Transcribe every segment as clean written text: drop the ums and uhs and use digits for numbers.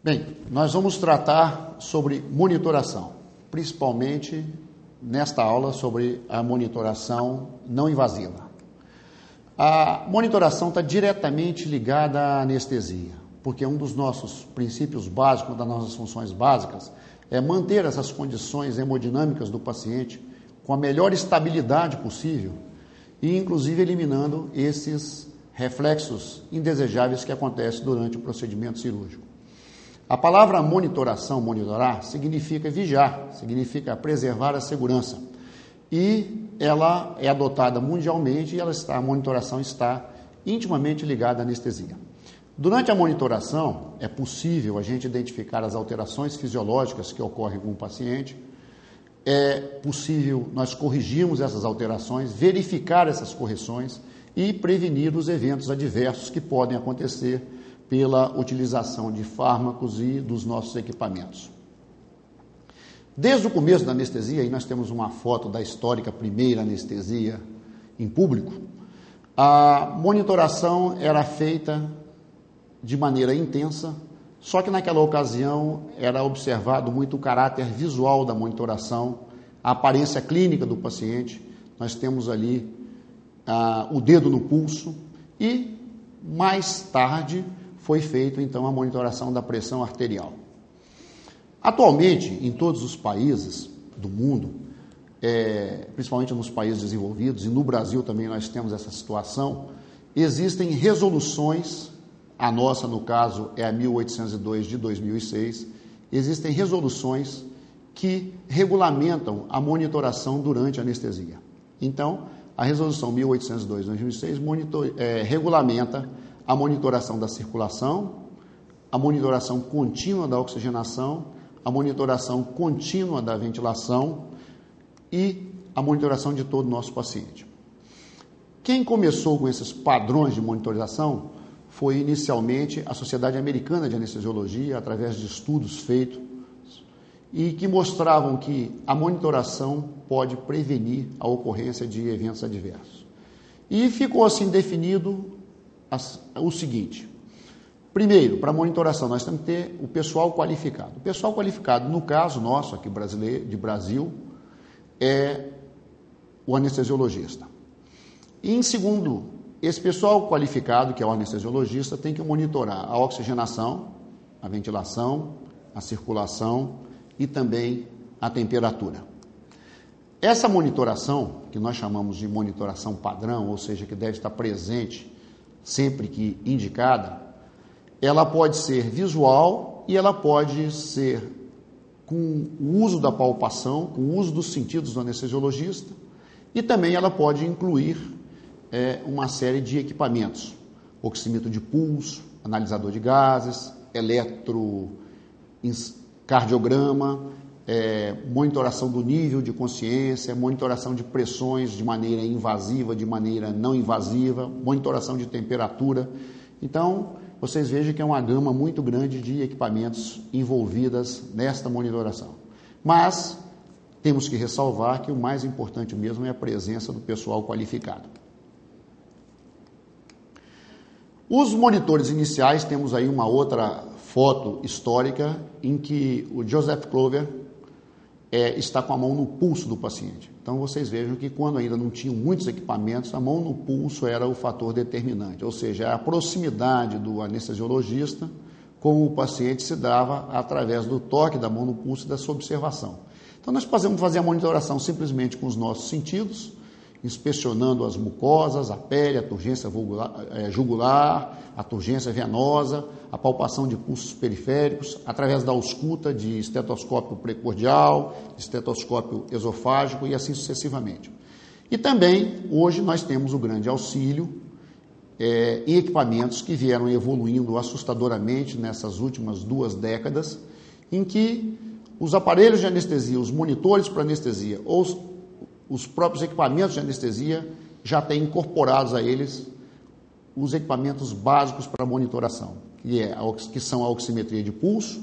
Bem, nós vamos tratar sobre monitoração, principalmente nesta aula sobre a monitoração não invasiva. A monitoração está diretamente ligada à anestesia, porque um dos nossos princípios básicos, uma das nossas funções básicas, é manter essas condições hemodinâmicas do paciente com a melhor estabilidade possível e, inclusive, eliminando esses reflexos indesejáveis que acontecem durante o procedimento cirúrgico. A palavra monitoração, monitorar, significa vigiar, significa preservar a segurança. E ela é adotada mundialmente e a monitoração está intimamente ligada à anestesia. Durante a monitoração, é possível a gente identificar as alterações fisiológicas que ocorrem com o paciente, é possível nós corrigirmos essas alterações, verificar essas correções e prevenir os eventos adversos que podem acontecer pela utilização de fármacos e dos nossos equipamentos. Desde o começo da anestesia, aí nós temos uma foto da histórica primeira anestesia em público, a monitoração era feita de maneira intensa, só que naquela ocasião era observado muito o caráter visual da monitoração, a aparência clínica do paciente. Nós temos ali o dedo no pulso e mais tarde foi feita então a monitoração da pressão arterial. Atualmente, em todos os países do mundo, principalmente nos países desenvolvidos, e no Brasil também nós temos essa situação, existem resoluções, a nossa, no caso, é a 1802 de 2006, existem resoluções que regulamentam a monitoração durante a anestesia. Então, a resolução 1802 de 2006 regulamenta a monitoração da circulação, a monitoração contínua da oxigenação, a monitoração contínua da ventilação e a monitoração de todo o nosso paciente. Quem começou com esses padrões de monitorização foi inicialmente a Sociedade Americana de Anestesiologia, através de estudos feitos e que mostravam que a monitoração pode prevenir a ocorrência de eventos adversos. E ficou assim definido o seguinte: primeiro, para a monitoração, nós temos que ter o pessoal qualificado. O pessoal qualificado, no caso nosso, aqui de Brasil, é o anestesiologista. E, em segundo, esse pessoal qualificado, que é o anestesiologista, tem que monitorar a oxigenação, a ventilação, a circulação e também a temperatura. Essa monitoração, que nós chamamos de monitoração padrão, ou seja, que deve estar presente sempre que indicada, ela pode ser visual e ela pode ser com o uso da palpação, com o uso dos sentidos do anestesiologista, e também ela pode incluir uma série de equipamentos, oxímetro de pulso, analisador de gases, eletrocardiograma, monitoração do nível de consciência, monitoração de pressões de maneira invasiva, de maneira não invasiva, monitoração de temperatura. Então, vocês vejam que é uma gama muito grande de equipamentos envolvidas nesta monitoração. Mas temos que ressalvar que o mais importante mesmo é a presença do pessoal qualificado. Os monitores iniciais, temos aí uma outra foto histórica em que o Joseph Clover está com a mão no pulso do paciente. Então, vocês vejam que quando ainda não tinham muitos equipamentos, a mão no pulso era o fator determinante, ou seja, a proximidade do anestesiologista com o paciente se dava através do toque da mão no pulso e da sua observação. Então, nós podemos fazer a monitoração simplesmente com os nossos sentidos, inspecionando as mucosas, a pele, a turgência jugular, a turgência venosa, a palpação de pulsos periféricos, através da ausculta de estetoscópio precordial, estetoscópio esofágico e assim sucessivamente. E também, hoje, nós temos o grande auxílio em equipamentos que vieram evoluindo assustadoramente nessas últimas 2 décadas, em que os aparelhos de anestesia, os monitores para anestesia ou os próprios equipamentos de anestesia já têm incorporados a eles os equipamentos básicos para monitoração, que são a oximetria de pulso,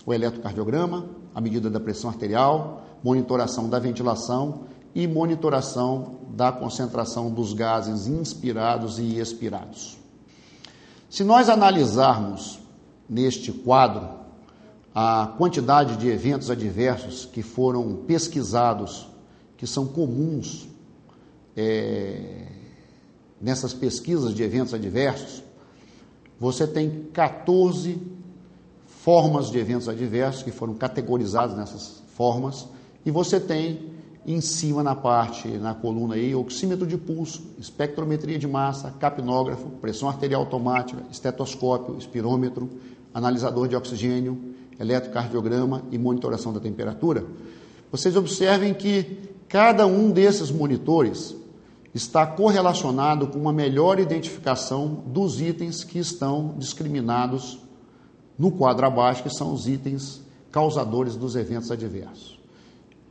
o eletrocardiograma, a medida da pressão arterial, monitoração da ventilação e monitoração da concentração dos gases inspirados e expirados. Se nós analisarmos neste quadro a quantidade de eventos adversos que foram pesquisados, que são comuns nessas pesquisas de eventos adversos, você tem 14 formas de eventos adversos que foram categorizadas nessas formas, e você tem em cima na coluna aí, oxímetro de pulso, espectrometria de massa, capnógrafo, pressão arterial automática, estetoscópio, espirômetro, analisador de oxigênio, eletrocardiograma e monitoração da temperatura. Vocês observem que cada um desses monitores está correlacionado com uma melhor identificação dos itens que estão discriminados no quadro abaixo, que são os itens causadores dos eventos adversos.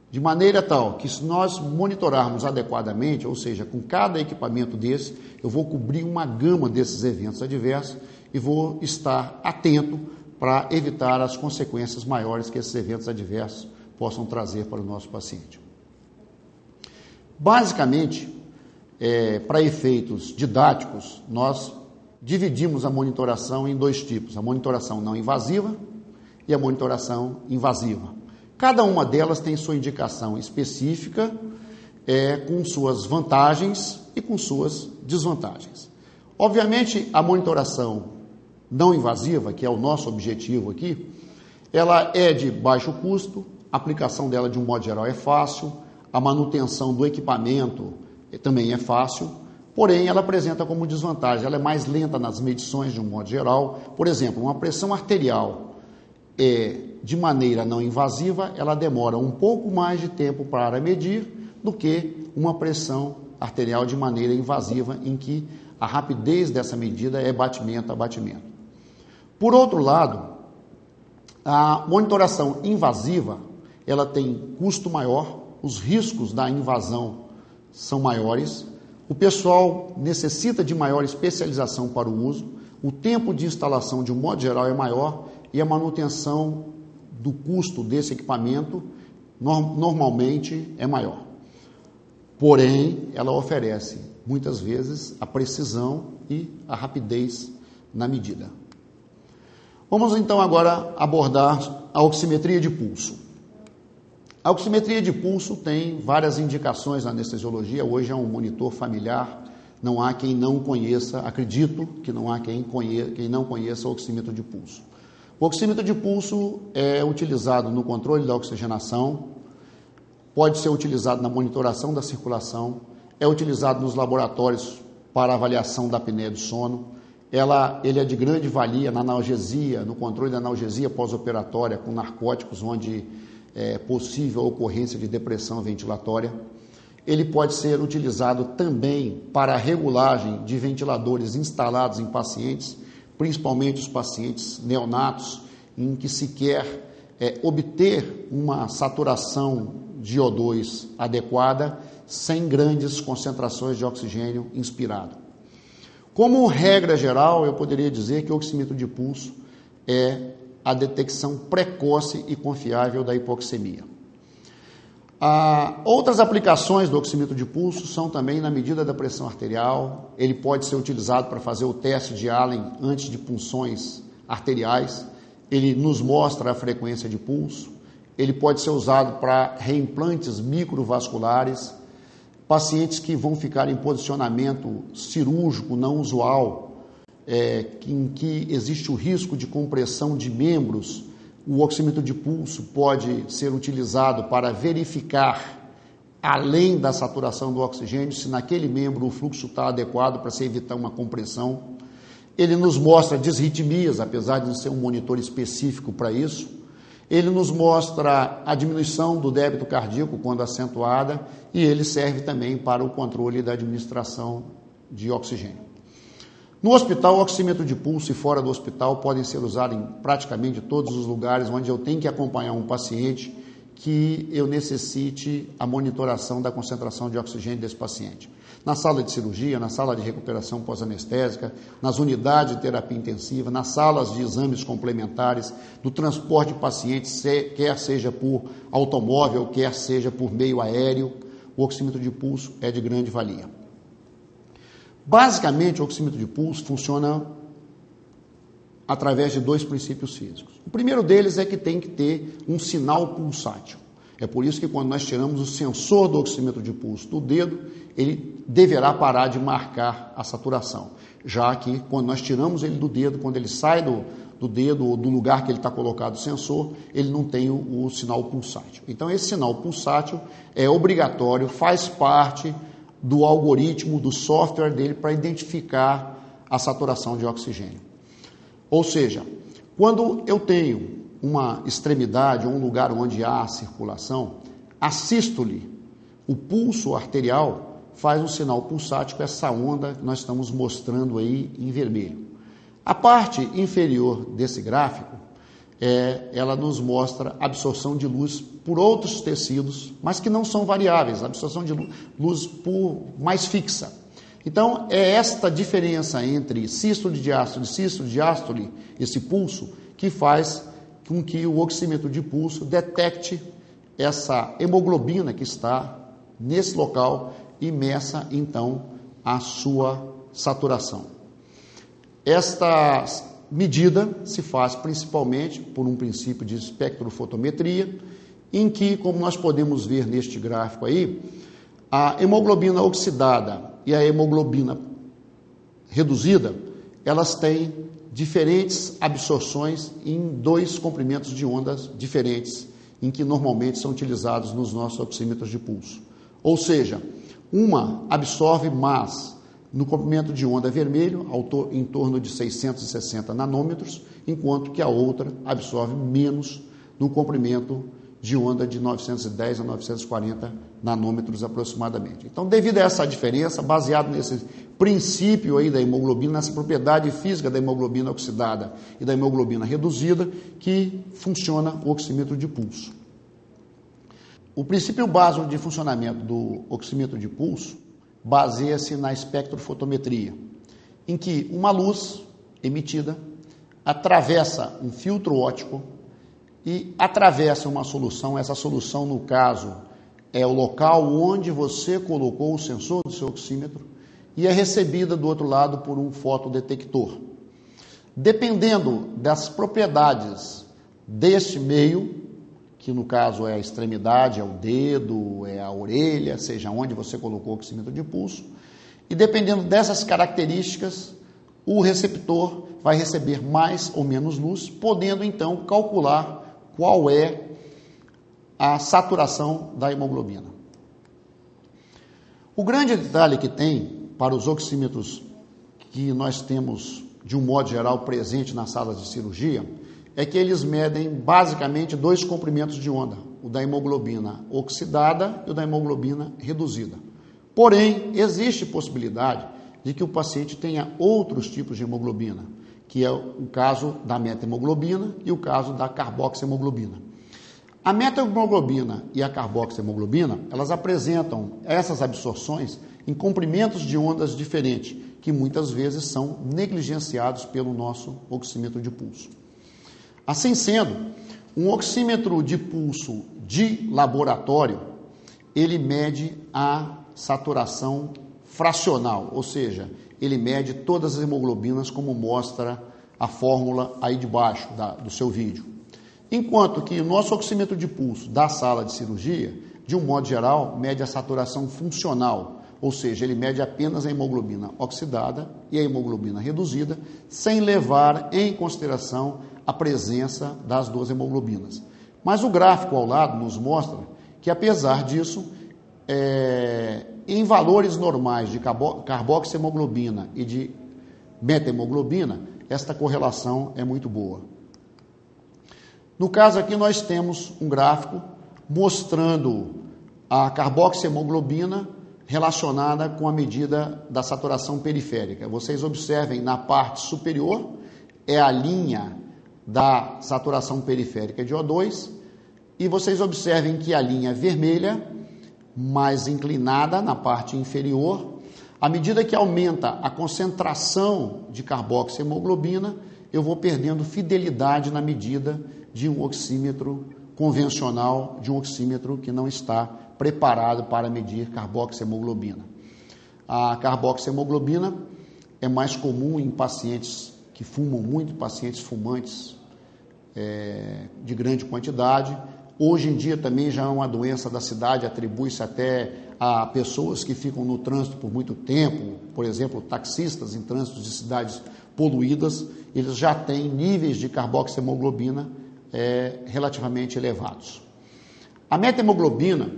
De maneira tal que, se nós monitorarmos adequadamente, ou seja, com cada equipamento desse, eu vou cobrir uma gama desses eventos adversos e vou estar atento para evitar as consequências maiores que esses eventos adversos possam trazer para o nosso paciente. Basicamente, para efeitos didáticos, nós dividimos a monitoração em dois tipos: a monitoração não invasiva e a monitoração invasiva. Cada uma delas tem sua indicação específica, com suas vantagens e com suas desvantagens. Obviamente, a monitoração não invasiva, que é o nosso objetivo aqui, ela é de baixo custo, a aplicação dela de um modo geral é fácil, a manutenção do equipamento também é fácil, porém ela apresenta como desvantagem, ela é mais lenta nas medições de um modo geral. Por exemplo, uma pressão arterial de maneira não invasiva, ela demora um pouco mais de tempo para medir do que uma pressão arterial de maneira invasiva, em que a rapidez dessa medida é batimento a batimento. Por outro lado, a monitoração invasiva, ela tem custo maior, os riscos da invasão são maiores, o pessoal necessita de maior especialização para o uso, o tempo de instalação, de um modo geral, é maior e a manutenção do custo desse equipamento normalmente é maior. Porém, ela oferece, muitas vezes, a precisão e a rapidez na medida. Vamos então agora abordar a oximetria de pulso. A oximetria de pulso tem várias indicações na anestesiologia, hoje é um monitor familiar, não há quem não conheça, acredito que não há quem não conheça o oxímetro de pulso. O oxímetro de pulso é utilizado no controle da oxigenação, pode ser utilizado na monitoração da circulação, é utilizado nos laboratórios para avaliação da apneia do sono. Ele é de grande valia na analgesia, no controle da analgesia pós-operatória com narcóticos, onde é possível a ocorrência de depressão ventilatória. Ele pode ser utilizado também para a regulagem de ventiladores instalados em pacientes, principalmente os pacientes neonatos, em que se quer obter uma saturação de O2 adequada, sem grandes concentrações de oxigênio inspirado. Como regra geral, eu poderia dizer que o oxímetro de pulso é a detecção precoce e confiável da hipoxemia. Outras aplicações do oxímetro de pulso são também na medida da pressão arterial. Ele pode ser utilizado para fazer o teste de Allen antes de punções arteriais. Ele nos mostra a frequência de pulso. Ele pode ser usado para reimplantes microvasculares, pacientes que vão ficar em posicionamento cirúrgico não usual, em que existe o risco de compressão de membros. O oxímetro de pulso pode ser utilizado para verificar, além da saturação do oxigênio, se naquele membro o fluxo está adequado para se evitar uma compressão. Ele nos mostra disritmias, apesar de não ser um monitor específico para isso. Ele nos mostra a diminuição do débito cardíaco quando acentuada e ele serve também para o controle da administração de oxigênio. No hospital, o oxímetro de pulso e fora do hospital podem ser usados em praticamente todos os lugares onde eu tenho que acompanhar um paciente que eu necessite a monitoração da concentração de oxigênio desse paciente. Na sala de cirurgia, na sala de recuperação pós-anestésica, nas unidades de terapia intensiva, nas salas de exames complementares, do transporte de pacientes, quer seja por automóvel, quer seja por meio aéreo, o oxímetro de pulso é de grande valia. Basicamente, o oxímetro de pulso funciona através de dois princípios físicos. O primeiro deles é que tem que ter um sinal pulsátil. É por isso que quando nós tiramos o sensor do oxímetro de pulso do dedo, ele deverá parar de marcar a saturação, já que quando nós tiramos ele do dedo, quando ele sai do dedo ou do lugar que ele está colocado o sensor, ele não tem o sinal pulsátil. Então esse sinal pulsátil é obrigatório, faz parte do algoritmo, do software dele para identificar a saturação de oxigênio. Ou seja, quando eu tenho uma extremidade ou um lugar onde há circulação, a sístole, o pulso arterial, faz um sinal pulsátil com essa onda que nós estamos mostrando aí em vermelho. A parte inferior desse gráfico, ela nos mostra absorção de luz por outros tecidos, mas que não são variáveis, absorção de luz mais fixa. Então, é esta diferença entre sístole, diástole, esse pulso, que faz com que o oxímetro de pulso detecte essa hemoglobina que está nesse local e meça, então, a sua saturação. Esta medida se faz principalmente por um princípio de espectrofotometria, em que, como nós podemos ver neste gráfico aí, a hemoglobina oxidada e a hemoglobina reduzida, elas têm diferentes absorções em dois comprimentos de ondas diferentes, em que normalmente são utilizados nos nossos oxímetros de pulso. Ou seja, uma absorve mais no comprimento de onda vermelho, em torno de 660 nanômetros, enquanto que a outra absorve menos no comprimento de onda de 910 a 940 nanômetros aproximadamente. Então, devido a essa diferença, baseado nesse princípio aí da hemoglobina, nessa propriedade física da hemoglobina oxidada e da hemoglobina reduzida, que funciona o oxímetro de pulso. O princípio básico de funcionamento do oxímetro de pulso baseia-se na espectrofotometria, em que uma luz emitida atravessa um filtro óptico e atravessa uma solução. Essa solução, no caso, é o local onde você colocou o sensor do seu oxímetro e é recebida do outro lado por um fotodetector. Dependendo das propriedades deste meio, que no caso é a extremidade, é o dedo, é a orelha, seja onde você colocou o oxímetro de pulso, e dependendo dessas características, o receptor vai receber mais ou menos luz, podendo então calcular qual é a saturação da hemoglobina. O grande detalhe que tem para os oxímetros que nós temos, de um modo geral, presente nas salas de cirurgia, é que eles medem basicamente dois comprimentos de onda, o da hemoglobina oxidada e o da hemoglobina reduzida. Porém, existe possibilidade de que o paciente tenha outros tipos de hemoglobina, que é o caso da metahemoglobina e o caso da carboxihemoglobina. A metahemoglobina e a carboxihemoglobina, elas apresentam essas absorções em comprimentos de ondas diferentes, que muitas vezes são negligenciados pelo nosso oxímetro de pulso. Assim sendo, um oxímetro de pulso de laboratório, ele mede a saturação fracional, ou seja, ele mede todas as hemoglobinas, como mostra a fórmula aí de baixo do seu vídeo. Enquanto que o nosso oxímetro de pulso da sala de cirurgia, de um modo geral, mede a saturação funcional, ou seja, ele mede apenas a hemoglobina oxidada e a hemoglobina reduzida, sem levar em consideração a presença das duas hemoglobinas. Mas o gráfico ao lado nos mostra que, apesar disso, em valores normais de carboxihemoglobina e de metahemoglobina, esta correlação é muito boa. No caso aqui, nós temos um gráfico mostrando a carboxihemoglobina relacionada com a medida da saturação periférica. Vocês observem, na parte superior é a linha da saturação periférica de O2, e vocês observem que a linha vermelha, mais inclinada na parte inferior, à medida que aumenta a concentração de carboxihemoglobina, eu vou perdendo fidelidade na medida de um oxímetro convencional, de um oxímetro que não está preparado para medir carboxihemoglobina. A carboxihemoglobina é mais comum em pacientes que fumam muito, pacientes fumantes de grande quantidade. Hoje em dia também já é uma doença da cidade, atribui-se até a pessoas que ficam no trânsito por muito tempo, por exemplo, taxistas em trânsitos de cidades poluídas, eles já têm níveis de carboxiemoglobina relativamente elevados. A metahemoglobina,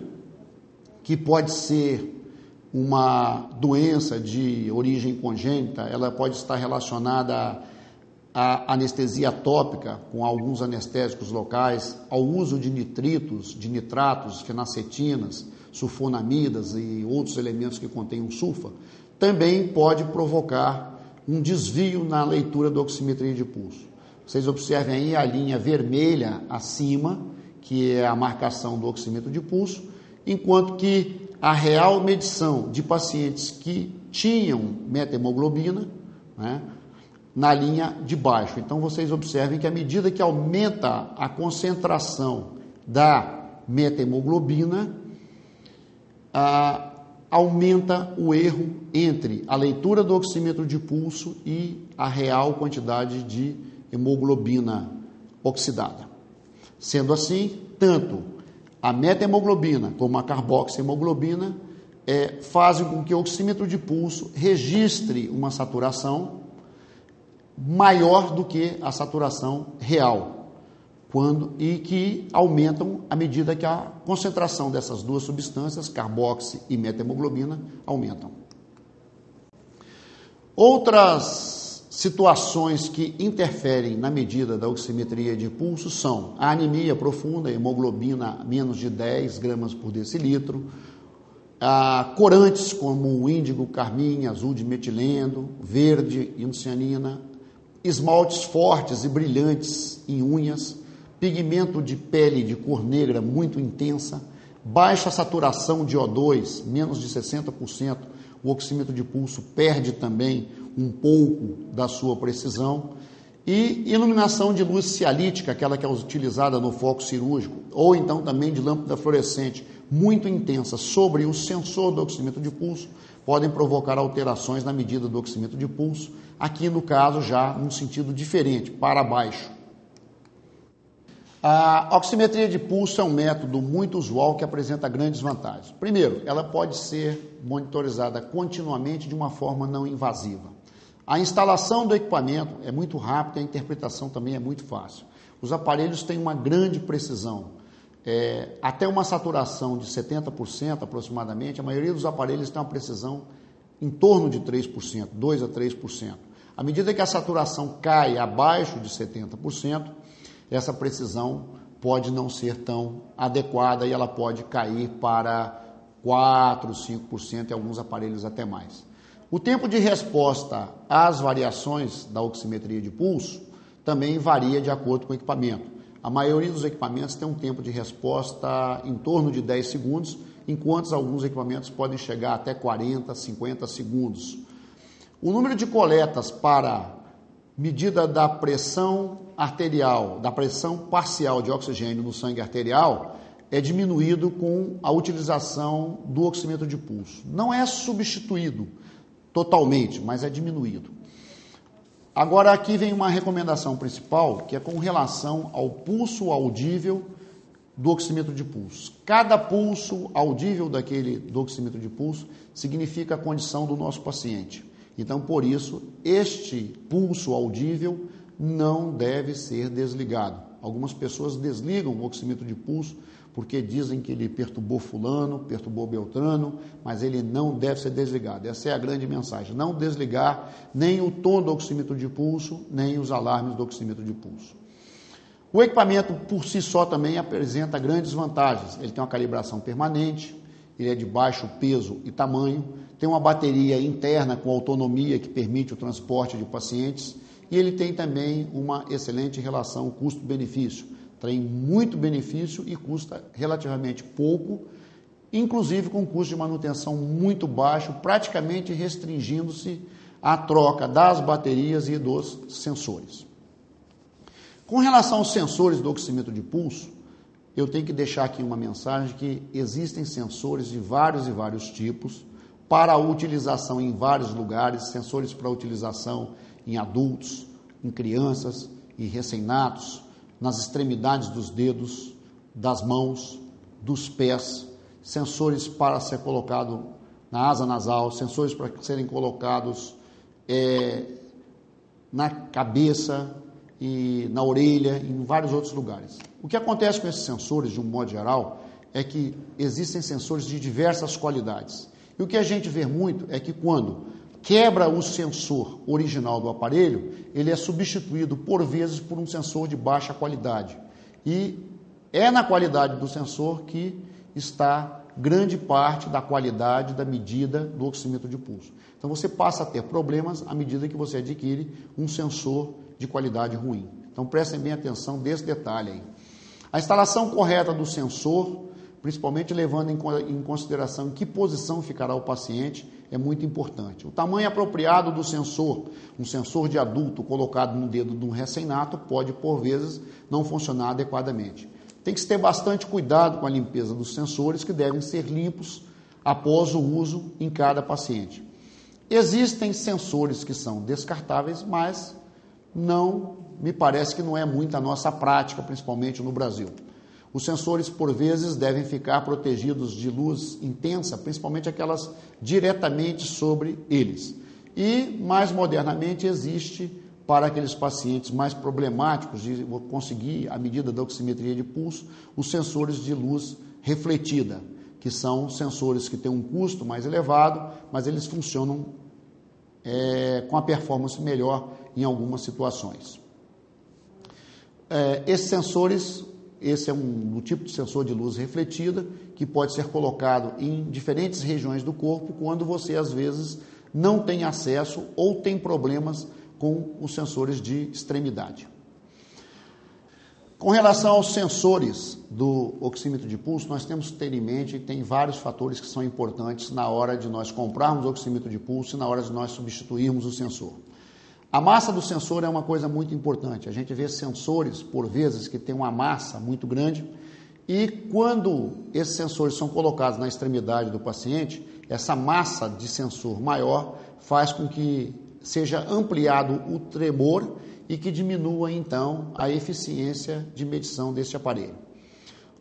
que pode ser uma doença de origem congênita, ela pode estar relacionada à anestesia atópica, com alguns anestésicos locais, ao uso de nitritos, de nitratos, fenacetinas, sulfonamidas e outros elementos que contêm sulfa, também pode provocar um desvio na leitura da oximetria de pulso. Vocês observem aí a linha vermelha acima, que é a marcação do oxímetro de pulso, enquanto que a real medição de pacientes que tinham metahemoglobina, né, na linha de baixo. Então, vocês observem que à medida que aumenta a concentração da metahemoglobina, aumenta o erro entre a leitura do oxímetro de pulso e a real quantidade de hemoglobina oxidada. Sendo assim, tanto a metahemoglobina como a carboxiemoglobina fazem com que o oxímetro de pulso registre uma saturação maior do que a saturação real, e que aumentam à medida que a concentração dessas duas substâncias, carboxi e metahemoglobina, aumentam. Outras situações que interferem na medida da oximetria de pulso são a anemia profunda, hemoglobina menos de 10 gramas por decilitro, corantes como o índigo, carmim, azul de metileno, verde, indocianina, esmaltes fortes e brilhantes em unhas, pigmento de pele de cor negra muito intensa, baixa saturação de O2, menos de 60%, o oxímetro de pulso perde também um pouco da sua precisão, e iluminação de luz cialítica, aquela que é utilizada no foco cirúrgico, ou então também de lâmpada fluorescente muito intensa sobre o sensor do oxímetro de pulso, podem provocar alterações na medida do oxímetro de pulso, aqui no caso já num sentido diferente, para baixo. A oximetria de pulso é um método muito usual que apresenta grandes vantagens. Primeiro, ela pode ser monitorizada continuamente de uma forma não invasiva. A instalação do equipamento é muito rápida, a interpretação também é muito fácil. Os aparelhos têm uma grande precisão. Até uma saturação de 70% aproximadamente, a maioria dos aparelhos tem uma precisão em torno de 3%, 2 a 3%. À medida que a saturação cai abaixo de 70%, essa precisão pode não ser tão adequada e ela pode cair para 4%, 5% e alguns aparelhos até mais. O tempo de resposta às variações da oximetria de pulso também varia de acordo com o equipamento. A maioria dos equipamentos tem um tempo de resposta em torno de 10 segundos, enquanto alguns equipamentos podem chegar até 40, 50 segundos. O número de coletas para medida da pressão arterial, da pressão parcial de oxigênio no sangue arterial, é diminuído com a utilização do oxímetro de pulso. Não é substituído totalmente, mas é diminuído. Agora aqui vem uma recomendação principal, que é com relação ao pulso audível do oxímetro de pulso. Cada pulso audível do oxímetro de pulso significa a condição do nosso paciente. Então, por isso, este pulso audível não deve ser desligado. Algumas pessoas desligam o oxímetro de pulso porque dizem que ele perturbou fulano, perturbou Beltrano, mas ele não deve ser desligado. Essa é a grande mensagem, não desligar nem o tom do oxímetro de pulso, nem os alarmes do oxímetro de pulso. O equipamento por si só também apresenta grandes vantagens. Ele tem uma calibração permanente, ele é de baixo peso e tamanho, tem uma bateria interna com autonomia que permite o transporte de pacientes e ele tem também uma excelente relação custo-benefício. Tem muito benefício e custa relativamente pouco, inclusive com custo de manutenção muito baixo, praticamente restringindo-se à troca das baterias e dos sensores. Com relação aos sensores do oxímetro de pulso, eu tenho que deixar aqui uma mensagem que existem sensores de vários e vários tipos para a utilização em vários lugares, sensores para utilização em adultos, em crianças e recém-natos, nas extremidades dos dedos, das mãos, dos pés, sensores para ser colocado na asa nasal, sensores para serem colocados na cabeça e na orelha e em vários outros lugares. O que acontece com esses sensores, de um modo geral, é que existem sensores de diversas qualidades. E o que a gente vê muito é que quando quebra o sensor original do aparelho, ele é substituído por vezes por um sensor de baixa qualidade. E é na qualidade do sensor que está grande parte da qualidade da medida do oxímetro de pulso. Então você passa a ter problemas à medida que você adquire um sensor de qualidade ruim. Então prestem bem atenção desse detalhe aí. A instalação correta do sensor, principalmente levando em consideração em que posição ficará o paciente, é muito importante. O tamanho apropriado do sensor, um sensor de adulto colocado no dedo de um recém-nato, pode, por vezes, não funcionar adequadamente. Tem que se ter bastante cuidado com a limpeza dos sensores, que devem ser limpos após o uso em cada paciente. Existem sensores que são descartáveis, mas me parece que não é muito a nossa prática, principalmente no Brasil. Os sensores, por vezes, devem ficar protegidos de luz intensa, principalmente aquelas diretamente sobre eles. E, mais modernamente, existe, para aqueles pacientes mais problemáticos de conseguir a medida da oximetria de pulso, os sensores de luz refletida, que são sensores que têm um custo mais elevado, mas eles funcionam com a performance melhor em algumas situações. Esses sensores, esse é um tipo de sensor de luz refletida que pode ser colocado em diferentes regiões do corpo quando você, às vezes, não tem acesso ou tem problemas com os sensores de extremidade. Com relação aos sensores do oxímetro de pulso, nós temos que ter em mente que tem vários fatores que são importantes na hora de nós comprarmos o oxímetro de pulso e na hora de nós substituirmos o sensor. A massa do sensor é uma coisa muito importante. A gente vê sensores, por vezes, que têm uma massa muito grande e quando esses sensores são colocados na extremidade do paciente, essa massa de sensor maior faz com que seja ampliado o tremor e que diminua, então, a eficiência de medição deste aparelho.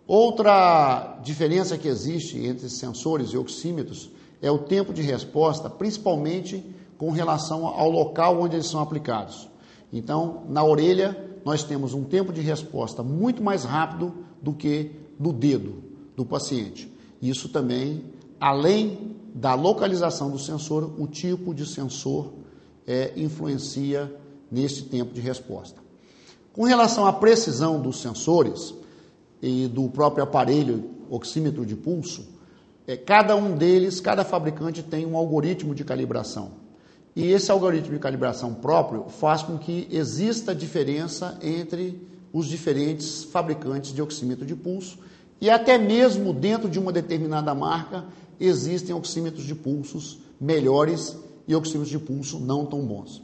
Outra diferença que existe entre sensores e oxímetros é o tempo de resposta, principalmente com relação ao local onde eles são aplicados. Então, na orelha, nós temos um tempo de resposta muito mais rápido do que no dedo do paciente. Isso também, além da localização do sensor, o tipo de sensor influencia nesse tempo de resposta. Com relação à precisão dos sensores e do próprio aparelho oxímetro de pulso, cada um deles, cada fabricante tem um algoritmo de calibração. E esse algoritmo de calibração próprio faz com que exista diferença entre os diferentes fabricantes de oxímetro de pulso e até mesmo dentro de uma determinada marca existem oxímetros de pulsos melhores e oxímetros de pulso não tão bons.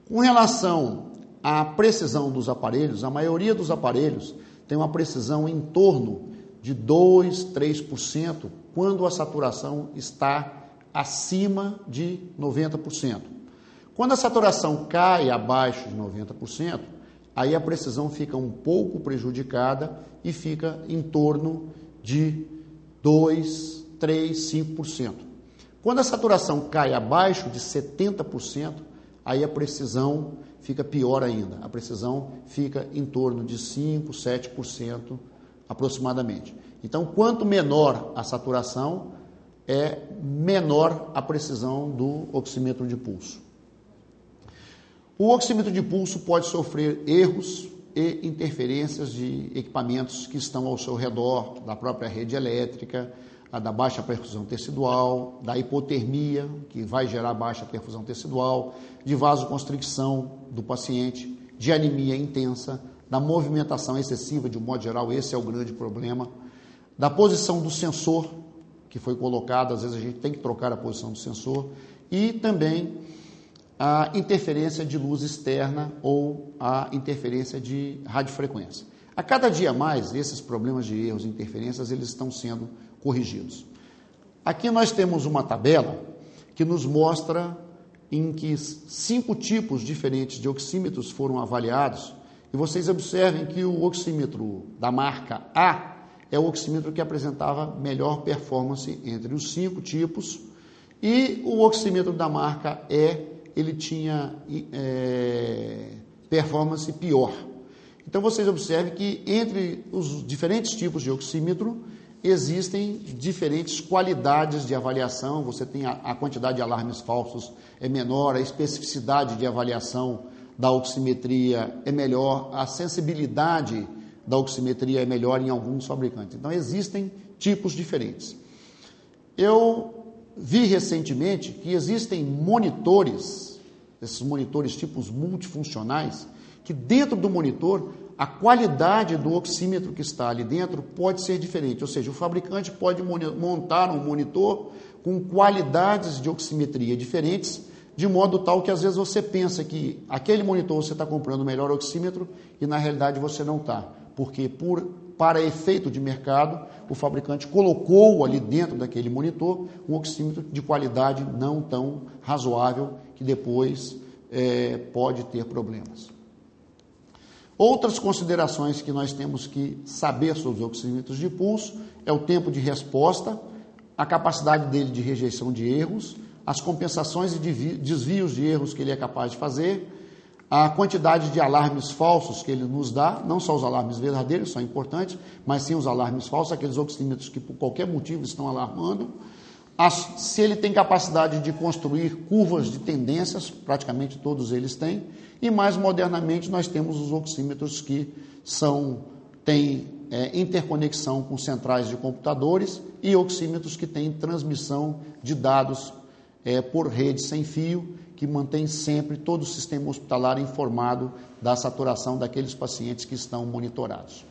Com relação à precisão dos aparelhos, a maioria dos aparelhos tem uma precisão em torno de 2, 3% quando a saturação está acima de 90%. Quando a saturação cai abaixo de 90%, aí a precisão fica um pouco prejudicada e fica em torno de 2, 3, 5%. Quando a saturação cai abaixo de 70%, aí a precisão fica pior ainda. A precisão fica em torno de 5, 7% aproximadamente. Então, quanto menor a saturação, menor a precisão do oxímetro de pulso. O oxímetro de pulso pode sofrer erros e interferências de equipamentos que estão ao seu redor, da própria rede elétrica, da baixa perfusão tecidual, da hipotermia, que vai gerar baixa perfusão tecidual, de vasoconstricção do paciente, de anemia intensa, da movimentação excessiva, de um modo geral, esse é o grande problema, da posição do sensor, que foi colocado, às vezes a gente tem que trocar a posição do sensor, e também a interferência de luz externa ou a interferência de radiofrequência. A cada dia mais, esses problemas de erros e interferências, eles estão sendo corrigidos. Aqui nós temos uma tabela que nos mostra em que 5 tipos diferentes de oxímetros foram avaliados, e vocês observem que o oxímetro da marca A é o oxímetro que apresentava melhor performance entre os 5 tipos, e o oxímetro da marca E, ele tinha performance pior. Então vocês observem que entre os diferentes tipos de oxímetro existem diferentes qualidades de avaliação. Você tem a quantidade de alarmes falsos é menor, a especificidade de avaliação da oximetria é melhor, a sensibilidade da oximetria é melhor em alguns fabricantes. Então existem tipos diferentes. Eu vi recentemente que existem monitores, esses monitores tipos multifuncionais, que dentro do monitor a qualidade do oxímetro que está ali dentro pode ser diferente, ou seja, o fabricante pode montar um monitor com qualidades de oximetria diferentes, de modo tal que às vezes você pensa que aquele monitor você está comprando o melhor oxímetro e na realidade você não está, porque para efeito de mercado, o fabricante colocou ali dentro daquele monitor um oxímetro de qualidade não tão razoável que depois pode ter problemas. Outras considerações que nós temos que saber sobre os oxímetros de pulso é o tempo de resposta, a capacidade dele de rejeição de erros, as compensações e desvios de erros que ele é capaz de fazer, a quantidade de alarmes falsos que ele nos dá, não só os alarmes verdadeiros são importantes, mas sim os alarmes falsos, aqueles oxímetros que por qualquer motivo estão alarmando, se ele tem capacidade de construir curvas de tendências, praticamente todos eles têm, e mais modernamente nós temos os oxímetros que têm interconexão com centrais de computadores e oxímetros que têm transmissão de dados por rede sem fio, que mantém sempre todo o sistema hospitalar informado da saturação daqueles pacientes que estão monitorados.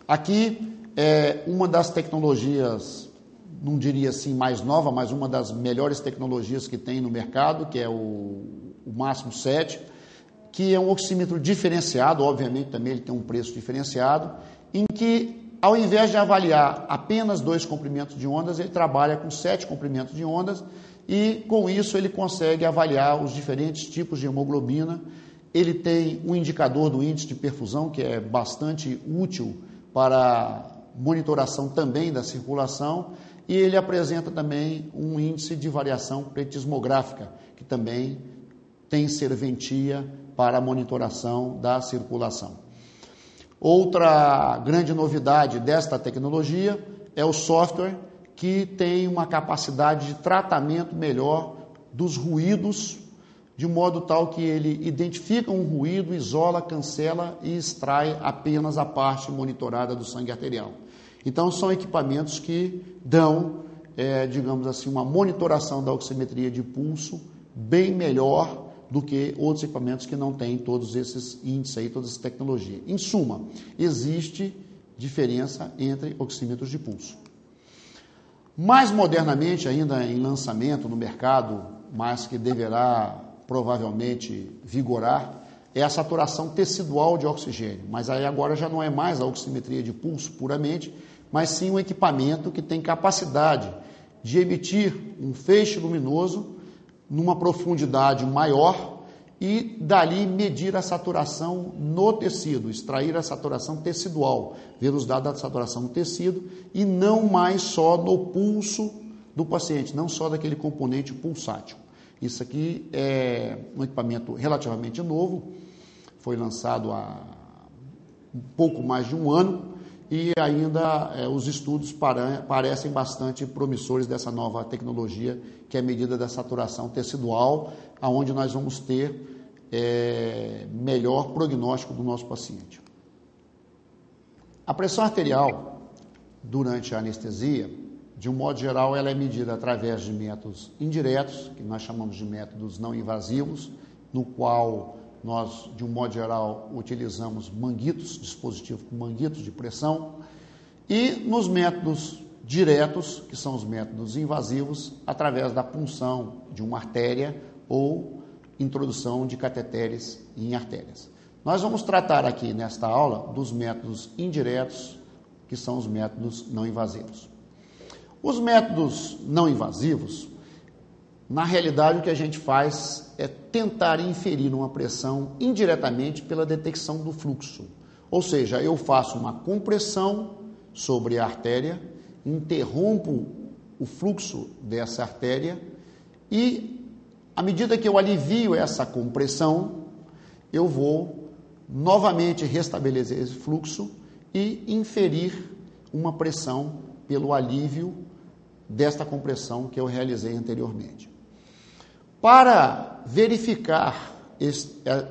Aqui é uma das tecnologias, não diria assim mais nova, mas uma das melhores tecnologias que tem no mercado, que é o Máximo 7, que é um oxímetro diferenciado, obviamente também ele tem um preço diferenciado, em que ao invés de avaliar apenas 2 comprimentos de ondas, ele trabalha com 7 comprimentos de ondas e com isso ele consegue avaliar os diferentes tipos de hemoglobina. Ele tem um indicador do índice de perfusão, que é bastante útil para monitoração também da circulação, e ele apresenta também um índice de variação pletismográfica, que também tem serventia para a monitoração da circulação. Outra grande novidade desta tecnologia é o software, que tem uma capacidade de tratamento melhor dos ruídos, de modo tal que ele identifica um ruído, isola, cancela e extrai apenas a parte monitorada do sangue arterial. Então, são equipamentos que dão, digamos assim, uma monitoração da oximetria de pulso bem melhor do que outros equipamentos que não têm todos esses índices aí, toda essa tecnologia. Em suma, existe diferença entre oxímetros de pulso. Mais modernamente, ainda em lançamento no mercado, mas que deverá provavelmente vigorar, é a saturação tecidual de oxigênio. Mas aí agora já não é mais a oximetria de pulso puramente, mas sim um equipamento que tem capacidade de emitir um feixe luminoso numa profundidade maior e dali medir a saturação no tecido, extrair a saturação tecidual, ver os dados da saturação no tecido e não mais só no pulso do paciente, não só daquele componente pulsátil. Isso aqui é um equipamento relativamente novo, foi lançado há um pouco mais de um ano e ainda os estudos parecem bastante promissores dessa nova tecnologia, que é a medida da saturação tecidual, onde nós vamos ter melhor prognóstico do nosso paciente. A pressão arterial, durante a anestesia, de um modo geral, ela é medida através de métodos indiretos, que nós chamamos de métodos não invasivos, no qual nós, de um modo geral, utilizamos manguitos, dispositivo com manguitos de pressão, e nos métodos diretos, que são os métodos invasivos, através da punção de uma artéria ou introdução de cateteres em artérias. Nós vamos tratar aqui nesta aula dos métodos indiretos, que são os métodos não invasivos. Os métodos não invasivos, Na realidade, o que a gente faz é tentar inferir uma pressão indiretamente pela detecção do fluxo. Ou seja, eu faço uma compressão sobre a artéria, interrompo o fluxo dessa artéria e, à medida que eu alivio essa compressão, eu vou novamente restabelecer esse fluxo e inferir uma pressão pelo alívio desta compressão que eu realizei anteriormente. Para verificar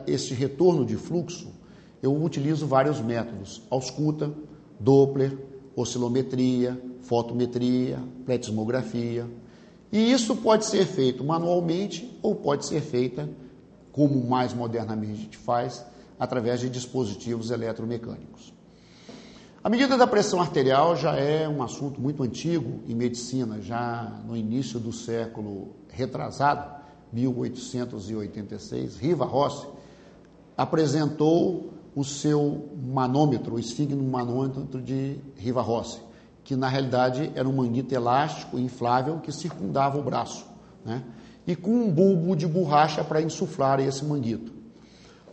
este retorno de fluxo, eu utilizo vários métodos: ausculta, Doppler, oscilometria, fotometria, pletismografia. E isso pode ser feito manualmente ou pode ser feita, como mais modernamente a gente faz, através de dispositivos eletromecânicos. A medida da pressão arterial já é um assunto muito antigo em medicina, já no início do século retrasado, 1886, Riva Rossi apresentou o seu manômetro, o Sphygmund manômetro de Riva Rossi, que na realidade era um manguito elástico inflável que circundava o braço, né? E com um bulbo de borracha para insuflar esse manguito.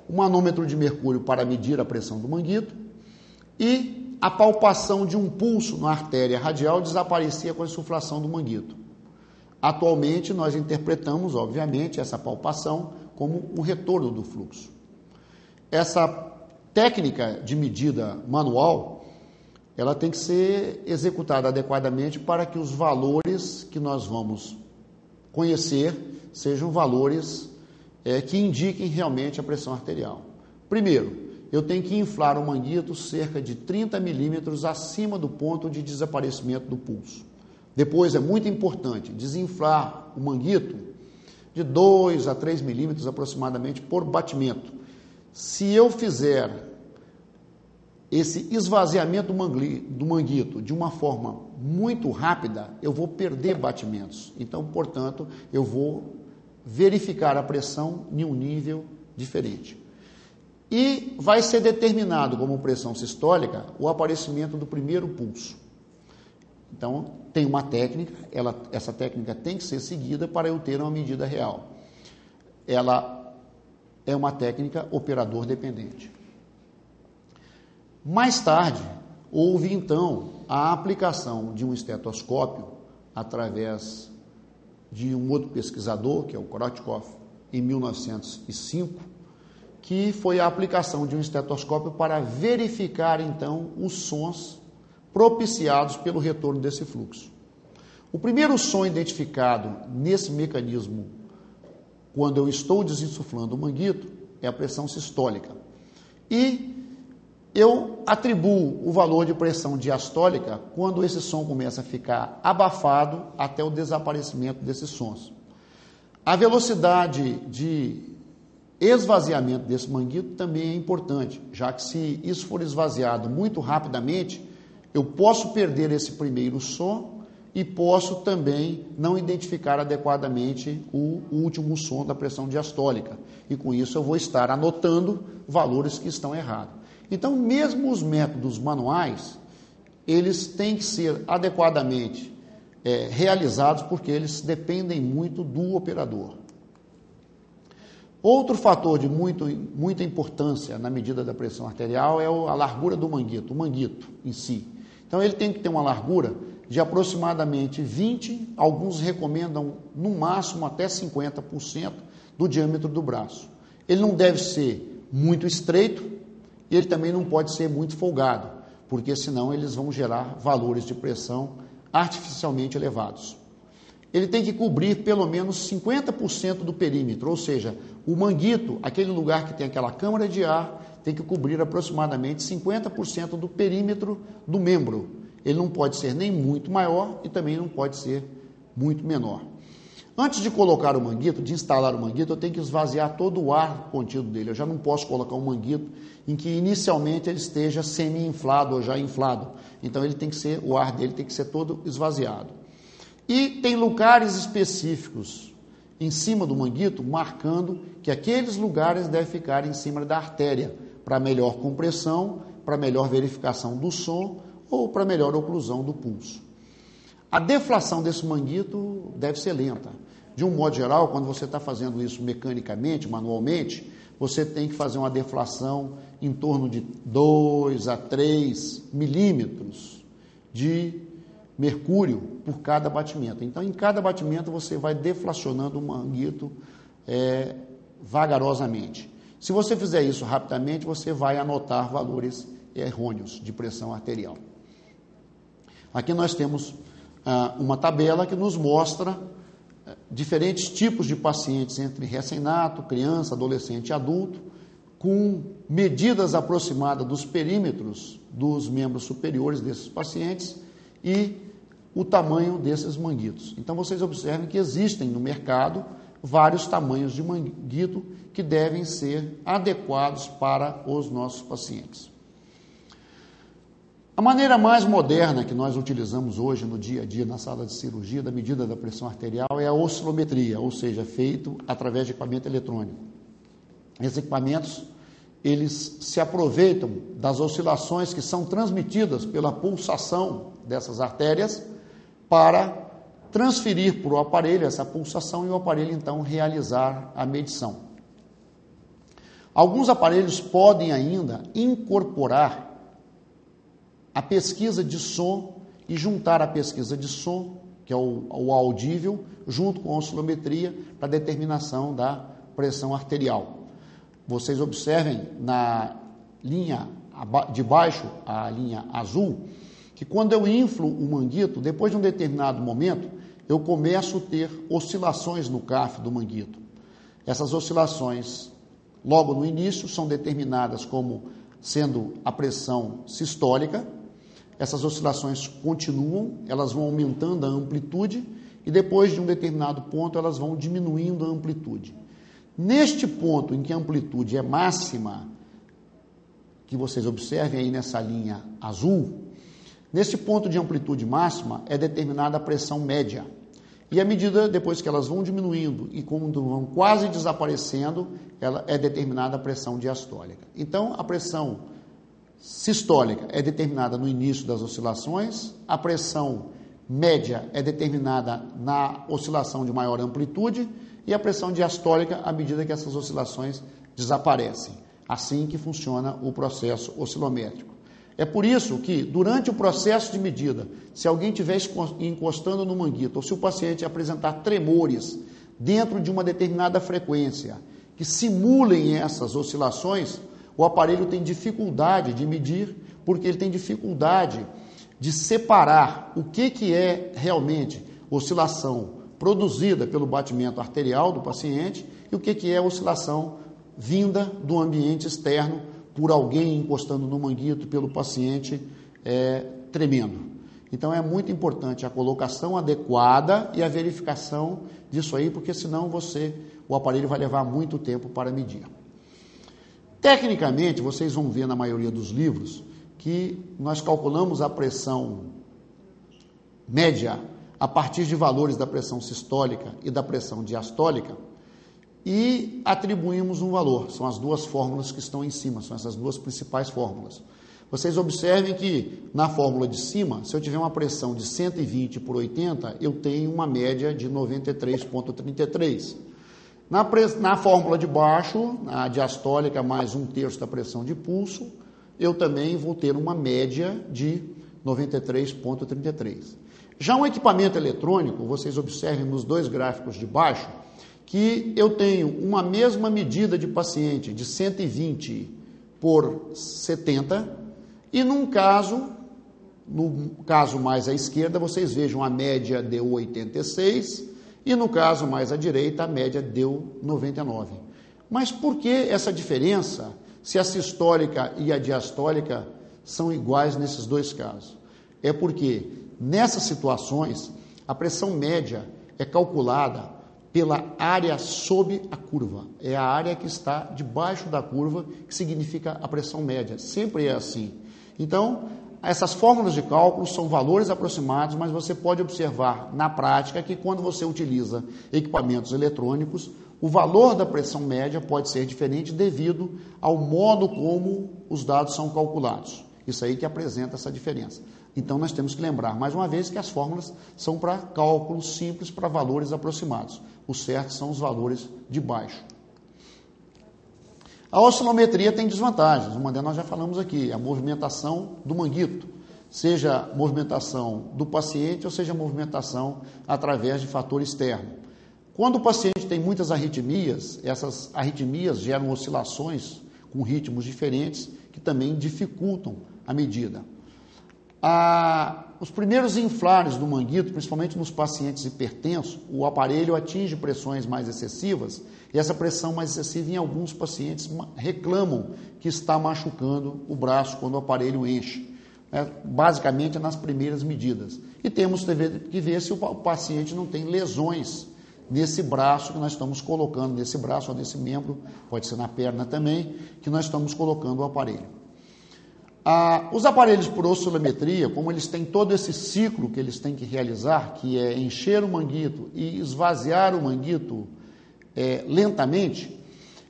O manômetro de mercúrio para medir a pressão do manguito e a palpação de um pulso na artéria radial desaparecia com a insuflação do manguito. Atualmente, nós interpretamos, obviamente, essa palpação como um retorno do fluxo. Essa técnica de medida manual, ela tem que ser executada adequadamente para que os valores que nós vamos conhecer sejam valores que indiquem realmente a pressão arterial. Primeiro, eu tenho que inflar o manguito cerca de 30 milímetros acima do ponto de desaparecimento do pulso. Depois, é muito importante desinflar o manguito de 2 a 3 milímetros aproximadamente por batimento. Se eu fizer esse esvaziamento do manguito de uma forma muito rápida, eu vou perder batimentos. Então, portanto, eu vou verificar a pressão em um nível diferente. E vai ser determinado como pressão sistólica o aparecimento do primeiro pulso. Então, tem uma técnica, essa técnica tem que ser seguida para eu ter uma medida real. Ela é uma técnica operador dependente. Mais tarde, houve então a aplicação de um estetoscópio através de um outro pesquisador, que é o Korotkov, em 1905, que foi a aplicação de um estetoscópio para verificar então os sons propiciados pelo retorno desse fluxo. O primeiro som identificado nesse mecanismo, quando eu estou desinsuflando o manguito, é a pressão sistólica. E eu atribuo o valor de pressão diastólica quando esse som começa a ficar abafado até o desaparecimento desses sons. A velocidade de esvaziamento desse manguito também é importante, já que se isso for esvaziado muito rapidamente, eu posso perder esse primeiro som e posso também não identificar adequadamente o último som da pressão diastólica. E com isso eu vou estar anotando valores que estão errados. Então, mesmo os métodos manuais, eles têm que ser adequadamente realizados porque eles dependem muito do operador. Outro fator de muita importância na medida da pressão arterial é a largura do manguito, o manguito em si. Então, ele tem que ter uma largura de aproximadamente 20%, alguns recomendam no máximo até 50% do diâmetro do braço. Ele não deve ser muito estreito e ele também não pode ser muito folgado, porque senão eles vão gerar valores de pressão artificialmente elevados. Ele tem que cobrir pelo menos 50% do perímetro, ou seja, o manguito, aquele lugar que tem aquela câmara de ar, tem que cobrir aproximadamente 50% do perímetro do membro. Ele não pode ser nem muito maior e também não pode ser muito menor. Antes de colocar o manguito, de instalar o manguito, eu tenho que esvaziar todo o ar contido dele. Eu já não posso colocar um manguito em que inicialmente ele esteja semi-inflado ou já inflado. Então o ar dele tem que ser todo esvaziado. E tem lugares específicos em cima do manguito, marcando que aqueles lugares devem ficar em cima da artéria, para melhor compressão, para melhor verificação do som ou para melhor oclusão do pulso. A deflação desse manguito deve ser lenta. De um modo geral, quando você está fazendo isso mecanicamente, manualmente, você tem que fazer uma deflação em torno de 2 a 3 milímetros de mercúrio por cada batimento. Então, em cada batimento, você vai deflacionando o manguito vagarosamente. Se você fizer isso rapidamente, você vai anotar valores errôneos de pressão arterial. Aqui nós temos uma tabela que nos mostra diferentes tipos de pacientes entre recém-nato, criança, adolescente e adulto, com medidas aproximadas dos perímetros dos membros superiores desses pacientes e o tamanho desses manguitos. Então, vocês observem que existem no mercado vários tamanhos de manguito que devem ser adequados para os nossos pacientes. A maneira mais moderna que nós utilizamos hoje no dia a dia na sala de cirurgia da medida da pressão arterial é a oscilometria, ou seja, feito através de equipamento eletrônico. Esses equipamentos, eles se aproveitam das oscilações que são transmitidas pela pulsação dessas artérias para transferir para o aparelho essa pulsação e o aparelho então realizar a medição. Alguns aparelhos podem ainda incorporar a pesquisa de som e juntar a pesquisa de som, que é o audível, junto com a oscilometria para determinação da pressão arterial. Vocês observem na linha de baixo, a linha azul, que quando eu inflo o manguito, depois de um determinado momento, eu começo a ter oscilações no CAF do manguito. Essas oscilações, logo no início, são determinadas como sendo a pressão sistólica. Essas oscilações continuam, elas vão aumentando a amplitude e depois de um determinado ponto elas vão diminuindo a amplitude. Neste ponto em que a amplitude é máxima, que vocês observem aí nessa linha azul, nesse ponto de amplitude máxima é determinada a pressão média. E à medida, depois que elas vão diminuindo e quando vão quase desaparecendo, ela é determinada a pressão diastólica. Então, a pressão sistólica é determinada no início das oscilações, a pressão média é determinada na oscilação de maior amplitude e a pressão diastólica à medida que essas oscilações desaparecem. Assim que funciona o processo oscilométrico. É por isso que, durante o processo de medida, se alguém estiver encostando no manguito ou se o paciente apresentar tremores dentro de uma determinada frequência que simulem essas oscilações, o aparelho tem dificuldade de medir, porque ele tem dificuldade de separar o que é realmente oscilação produzida pelo batimento arterial do paciente e o que é oscilação vinda do ambiente externo por alguém encostando no manguito, pelo paciente tremendo. Então é muito importante a colocação adequada e a verificação disso aí, porque senão o aparelho vai levar muito tempo para medir. Tecnicamente, vocês vão ver na maioria dos livros que nós calculamos a pressão média a partir de valores da pressão sistólica e da pressão diastólica e atribuímos um valor. São as duas fórmulas que estão em cima, são essas duas principais fórmulas. Vocês observem que na fórmula de cima, se eu tiver uma pressão de 120 por 80, eu tenho uma média de 93,33. Na fórmula de baixo, a diastólica mais 1/3 da pressão de pulso, eu também vou ter uma média de 93,33. Já um equipamento eletrônico, vocês observem nos dois gráficos de baixo, que eu tenho uma mesma medida de paciente de 120 por 70, e no caso mais à esquerda, vocês vejam a média deu 86, e no caso mais à direita, a média deu 99. Mas por que essa diferença, se a sistólica e a diastólica são iguais nesses dois casos? É porque, nessas situações, a pressão média é calculada pela área sob a curva. É a área que está debaixo da curva, que significa a pressão média. Sempre é assim. Então, essas fórmulas de cálculo são valores aproximados, mas você pode observar na prática que quando você utiliza equipamentos eletrônicos, o valor da pressão média pode ser diferente devido ao modo como os dados são calculados. Isso aí que apresenta essa diferença. Então, nós temos que lembrar, mais uma vez, que as fórmulas são para cálculos simples, para valores aproximados. O certo são os valores de baixo. A oscilometria tem desvantagens, uma delas nós já falamos aqui, a movimentação do manguito, seja movimentação do paciente ou seja movimentação através de fator externo. Quando o paciente tem muitas arritmias, essas arritmias geram oscilações com ritmos diferentes que também dificultam a medida. Os primeiros inflares do manguito, principalmente nos pacientes hipertensos, o aparelho atinge pressões mais excessivas e essa pressão mais excessiva em alguns pacientes reclamam que está machucando o braço quando o aparelho enche. Basicamente nas primeiras medidas. E temos que ver se o paciente não tem lesões nesse braço que nós estamos colocando, nesse braço ou nesse membro, pode ser na perna também, que nós estamos colocando o aparelho. Os aparelhos por oscilometria, como eles têm todo esse ciclo que eles têm que realizar, que é encher o manguito e esvaziar o manguito lentamente,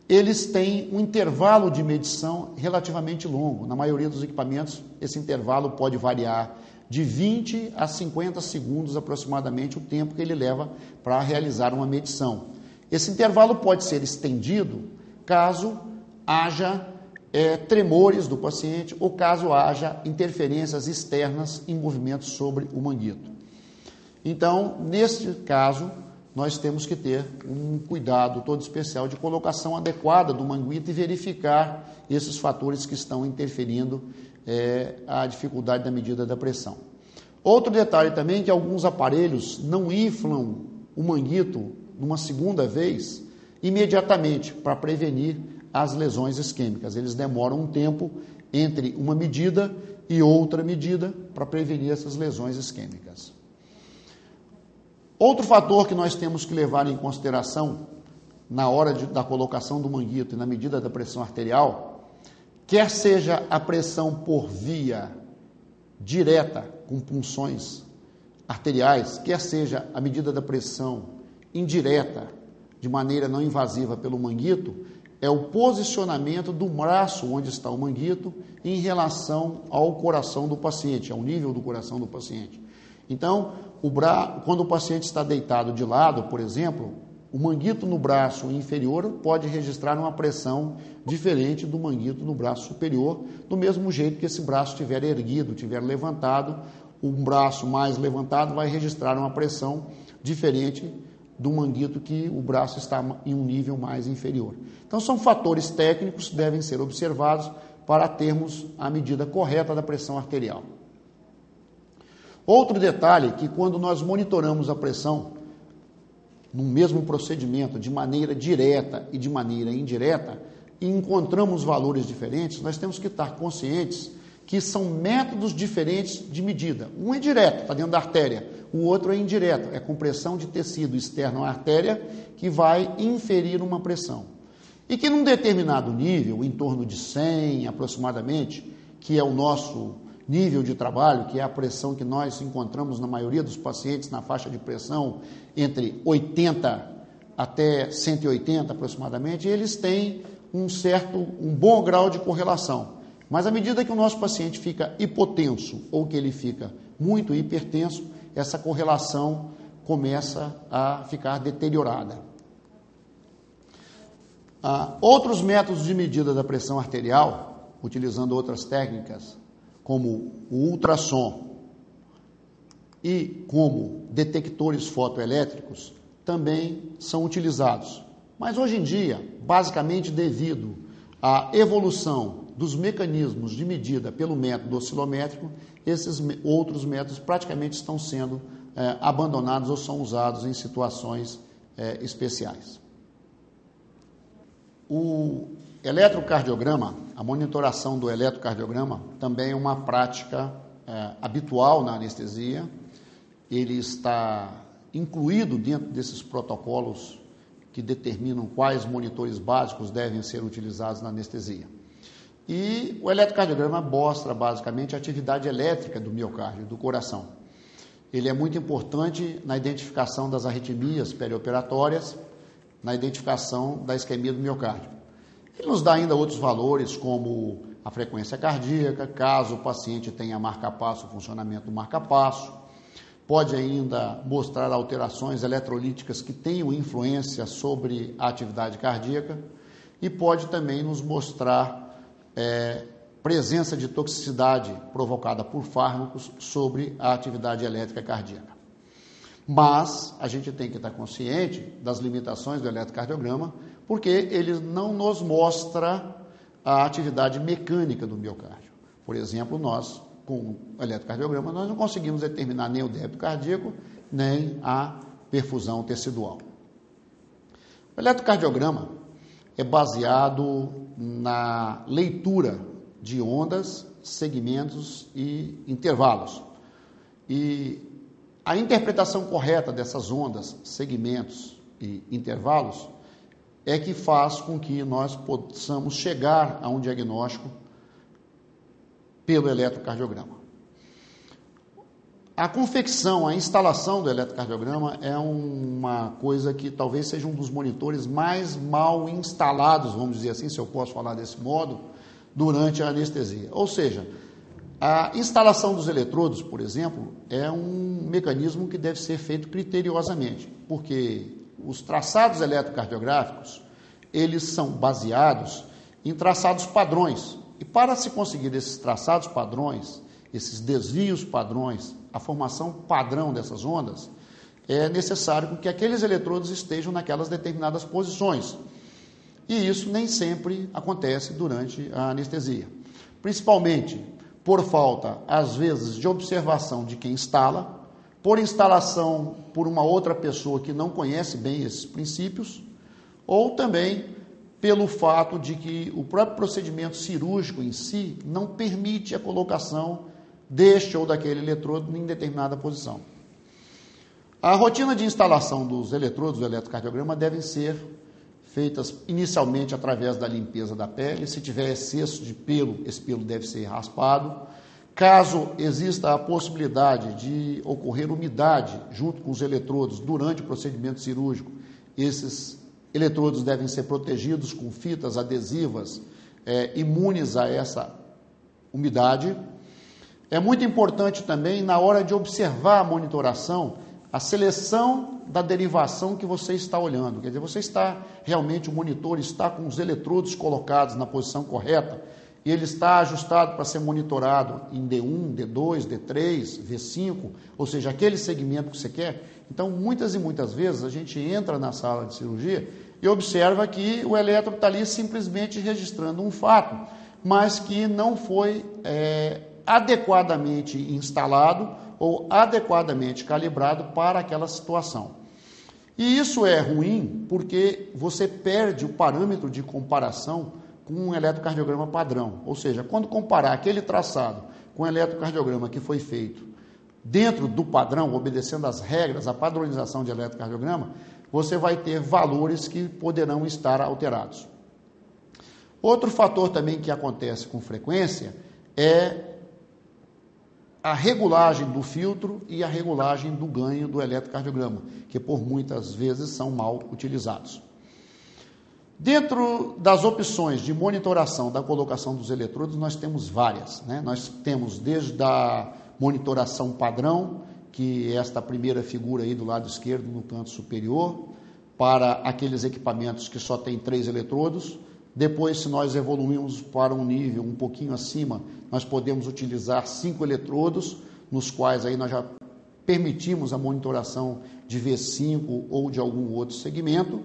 eles têm um intervalo de medição relativamente longo. Na maioria dos equipamentos, esse intervalo pode variar de 20 a 50 segundos aproximadamente, o tempo que ele leva para realizar uma medição. Esse intervalo pode ser estendido caso haja tremores do paciente ou caso haja interferências externas em movimentos sobre o manguito. Então, neste caso, nós temos que ter um cuidado todo especial de colocação adequada do manguito e verificar esses fatores que estão interferindo a dificuldade da medida da pressão. Outro detalhe também é que alguns aparelhos não inflam o manguito numa segunda vez imediatamente para prevenir as lesões isquêmicas. Eles demoram um tempo entre uma medida e outra medida para prevenir essas lesões isquêmicas. Outro fator que nós temos que levar em consideração na hora da colocação do manguito e na medida da pressão arterial, quer seja a pressão por via direta, com punções arteriais, quer seja a medida da pressão indireta, de maneira não invasiva pelo manguito, é o posicionamento do braço onde está o manguito em relação ao coração do paciente, ao nível do coração do paciente. Então, quando o paciente está deitado de lado, por exemplo, o manguito no braço inferior pode registrar uma pressão diferente do manguito no braço superior, do mesmo jeito que esse braço estiver erguido, estiver levantado, um braço mais levantado vai registrar uma pressão diferente do manguito que o braço está em um nível mais inferior. Então, são fatores técnicos que devem ser observados para termos a medida correta da pressão arterial. Outro detalhe, que quando nós monitoramos a pressão no mesmo procedimento, de maneira direta e de maneira indireta, e encontramos valores diferentes, nós temos que estar conscientes que são métodos diferentes de medida. Um é direto, está dentro da artéria, o outro é indireto, é compressão de tecido externo à artéria que vai inferir uma pressão. E que num determinado nível, em torno de 100 aproximadamente, que é o nosso nível de trabalho, que é a pressão que nós encontramos na maioria dos pacientes na faixa de pressão entre 80 até 180 aproximadamente, eles têm um bom grau de correlação. Mas à medida que o nosso paciente fica hipotenso ou que ele fica muito hipertenso, essa correlação começa a ficar deteriorada. Outros métodos de medida da pressão arterial, utilizando outras técnicas, como o ultrassom e como detectores fotoelétricos, também são utilizados. Mas hoje em dia, basicamente devido à evolução dos mecanismos de medida pelo método oscilométrico, esses outros métodos praticamente estão sendo abandonados ou são usados em situações especiais. O eletrocardiograma, a monitoração do eletrocardiograma, também é uma prática habitual na anestesia. Ele está incluído dentro desses protocolos que determinam quais monitores básicos devem ser utilizados na anestesia. E o eletrocardiograma mostra basicamente a atividade elétrica do miocárdio, do coração. Ele é muito importante na identificação das arritmias perioperatórias, na identificação da isquemia do miocárdio. Ele nos dá ainda outros valores, como a frequência cardíaca, caso o paciente tenha marca-passo, o funcionamento do marca-passo. pode ainda mostrar alterações eletrolíticas que tenham influência sobre a atividade cardíaca e pode também nos mostrar presença de toxicidade provocada por fármacos sobre a atividade elétrica cardíaca. Mas a gente tem que estar consciente das limitações do eletrocardiograma, porque ele não nos mostra a atividade mecânica do miocárdio. Por exemplo, nós, com o eletrocardiograma, nós não conseguimos determinar nem o débito cardíaco, nem a perfusão tecidual. O eletrocardiograma é baseado na leitura de ondas, segmentos e intervalos. E a interpretação correta dessas ondas, segmentos e intervalos é que faz com que nós possamos chegar a um diagnóstico pelo eletrocardiograma. A confecção, a instalação do eletrocardiograma é uma coisa que talvez seja um dos monitores mais mal instalados, vamos dizer assim, se eu posso falar desse modo, durante a anestesia. Ou seja, a instalação dos eletrodos, por exemplo, é um mecanismo que deve ser feito criteriosamente, porque os traçados eletrocardiográficos, eles são baseados em traçados padrões. E para se conseguir esses traçados padrões, esses desvios padrões, a formação padrão dessas ondas, é necessário que aqueles eletrodos estejam naquelas determinadas posições. E isso nem sempre acontece durante a anestesia. Principalmente por falta, às vezes, de observação de quem instala, por instalação por uma outra pessoa que não conhece bem esses princípios, ou também pelo fato de que o próprio procedimento cirúrgico em si não permite a colocação deste ou daquele eletrodo em determinada posição. A rotina de instalação dos eletrodos do eletrocardiograma devem ser feitas inicialmente através da limpeza da pele. Se tiver excesso de pelo, esse pelo deve ser raspado. Caso exista a possibilidade de ocorrer umidade junto com os eletrodos durante o procedimento cirúrgico, esses eletrodos devem ser protegidos com fitas adesivas imunes a essa umidade. É muito importante também, na hora de observar a monitoração, a seleção da derivação que você está olhando. Quer dizer, você está realmente, o monitor está com os eletrodos colocados na posição correta e ele está ajustado para ser monitorado em D1, D2, D3, V5, ou seja, aquele segmento que você quer. Então, muitas e muitas vezes, a gente entra na sala de cirurgia e observa que o eletro está ali simplesmente registrando um fato, mas que não foi adequadamente instalado ou adequadamente calibrado para aquela situação. E isso é ruim porque você perde o parâmetro de comparação com um eletrocardiograma padrão. Ou seja, quando comparar aquele traçado com o eletrocardiograma que foi feito dentro do padrão, obedecendo às regras, a padronização de eletrocardiograma, você vai ter valores que poderão estar alterados. Outro fator também que acontece com frequência é a regulagem do filtro e a regulagem do ganho do eletrocardiograma, que por muitas vezes são mal utilizados. Dentro das opções de monitoração da colocação dos eletrodos, nós temos várias, né? Nós temos desde a monitoração padrão, que é esta primeira figura aí do lado esquerdo, no canto superior, para aqueles equipamentos que só tem 3 eletrodos. Depois, se nós evoluirmos para um nível um pouquinho acima, nós podemos utilizar 5 eletrodos, nos quais aí nós já permitimos a monitoração de V5 ou de algum outro segmento.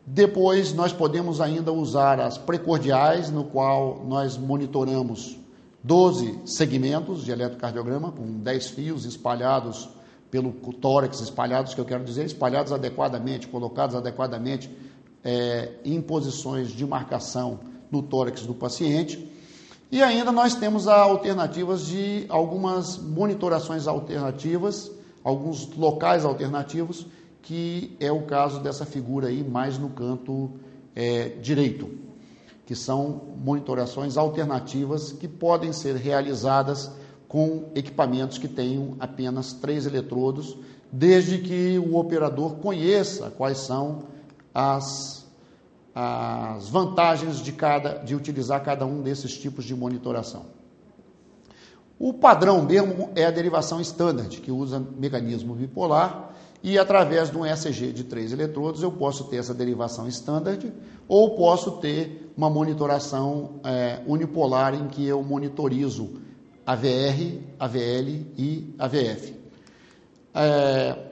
Depois, nós podemos ainda usar as precordiais, no qual nós monitoramos 12 segmentos de eletrocardiograma, com 10 fios espalhados pelo tórax, espalhados adequadamente, colocados adequadamente em posições de marcação no tórax do paciente. E ainda nós temos alternativas de algumas monitorações alternativas, alguns locais alternativos, que é o caso dessa figura aí, mais no canto direito, que são monitorações alternativas que podem ser realizadas com equipamentos que tenham apenas 3 eletrodos, desde que o operador conheça quais são as vantagens de utilizar cada um desses tipos de monitoração. O padrão mesmo é a derivação standard, que usa mecanismo bipolar, e através de um ECG de 3 eletrodos eu posso ter essa derivação standard, ou posso ter uma monitoração unipolar em que eu monitorizo AVR, AVL e AVF.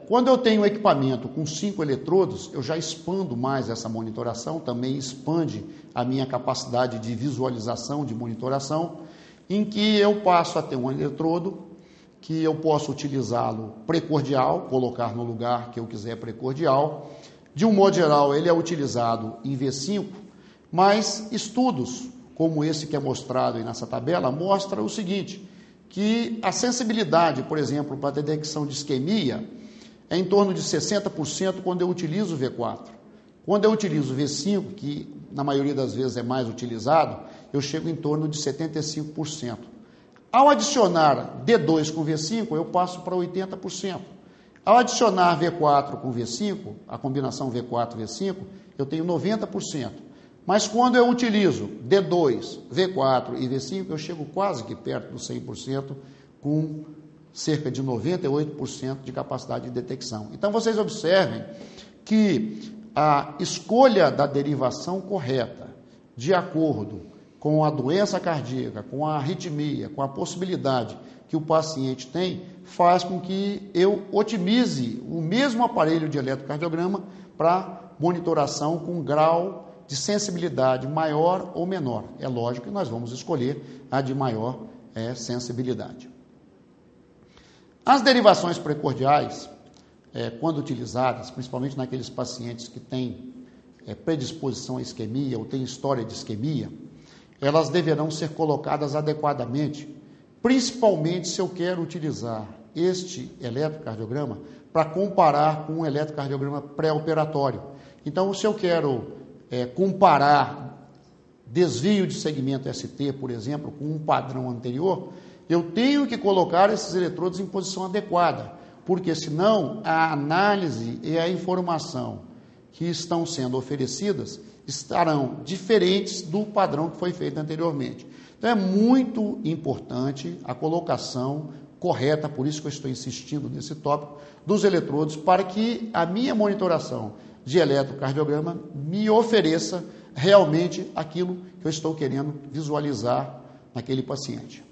Quando eu tenho equipamento com 5 eletrodos, eu já expando mais essa monitoração, também expande a minha capacidade de visualização de monitoração, em que eu passo a ter um eletrodo que eu posso utilizá-lo precordial, colocar no lugar que eu quiser precordial. De um modo geral, ele é utilizado em V5, mas estudos como esse que é mostrado aí nessa tabela mostra o seguinte, que a sensibilidade, por exemplo, para a detecção de isquemia é em torno de 60% quando eu utilizo o V4. Quando eu utilizo o V5, que na maioria das vezes é mais utilizado, eu chego em torno de 75%. Ao adicionar D2 com V5, eu passo para 80%. Ao adicionar V4 com V5, a combinação V4-V5, eu tenho 90%. Mas quando eu utilizo D2, V4 e V5, eu chego quase que perto dos 100%, com cerca de 98% de capacidade de detecção. Então, vocês observem que a escolha da derivação correta, de acordo com a doença cardíaca, com a arritmia, com a possibilidade que o paciente tem, faz com que eu otimize o mesmo aparelho de eletrocardiograma para monitoração com grau de sensibilidade maior ou menor. É lógico que nós vamos escolher a de maior sensibilidade. As derivações precordiais, quando utilizadas, principalmente naqueles pacientes que têm predisposição à isquemia ou têm história de isquemia, elas deverão ser colocadas adequadamente, principalmente se eu quero utilizar este eletrocardiograma para comparar com um eletrocardiograma pré-operatório. Então, se eu quero comparar desvio de segmento ST, por exemplo, com um padrão anterior, eu tenho que colocar esses eletrodos em posição adequada, porque senão a análise e a informação que estão sendo oferecidas estarão diferentes do padrão que foi feito anteriormente. Então é muito importante a colocação correta, por isso que eu estou insistindo nesse tópico, dos eletrodos, para que a minha monitoração de eletrocardiograma me ofereça realmente aquilo que eu estou querendo visualizar naquele paciente.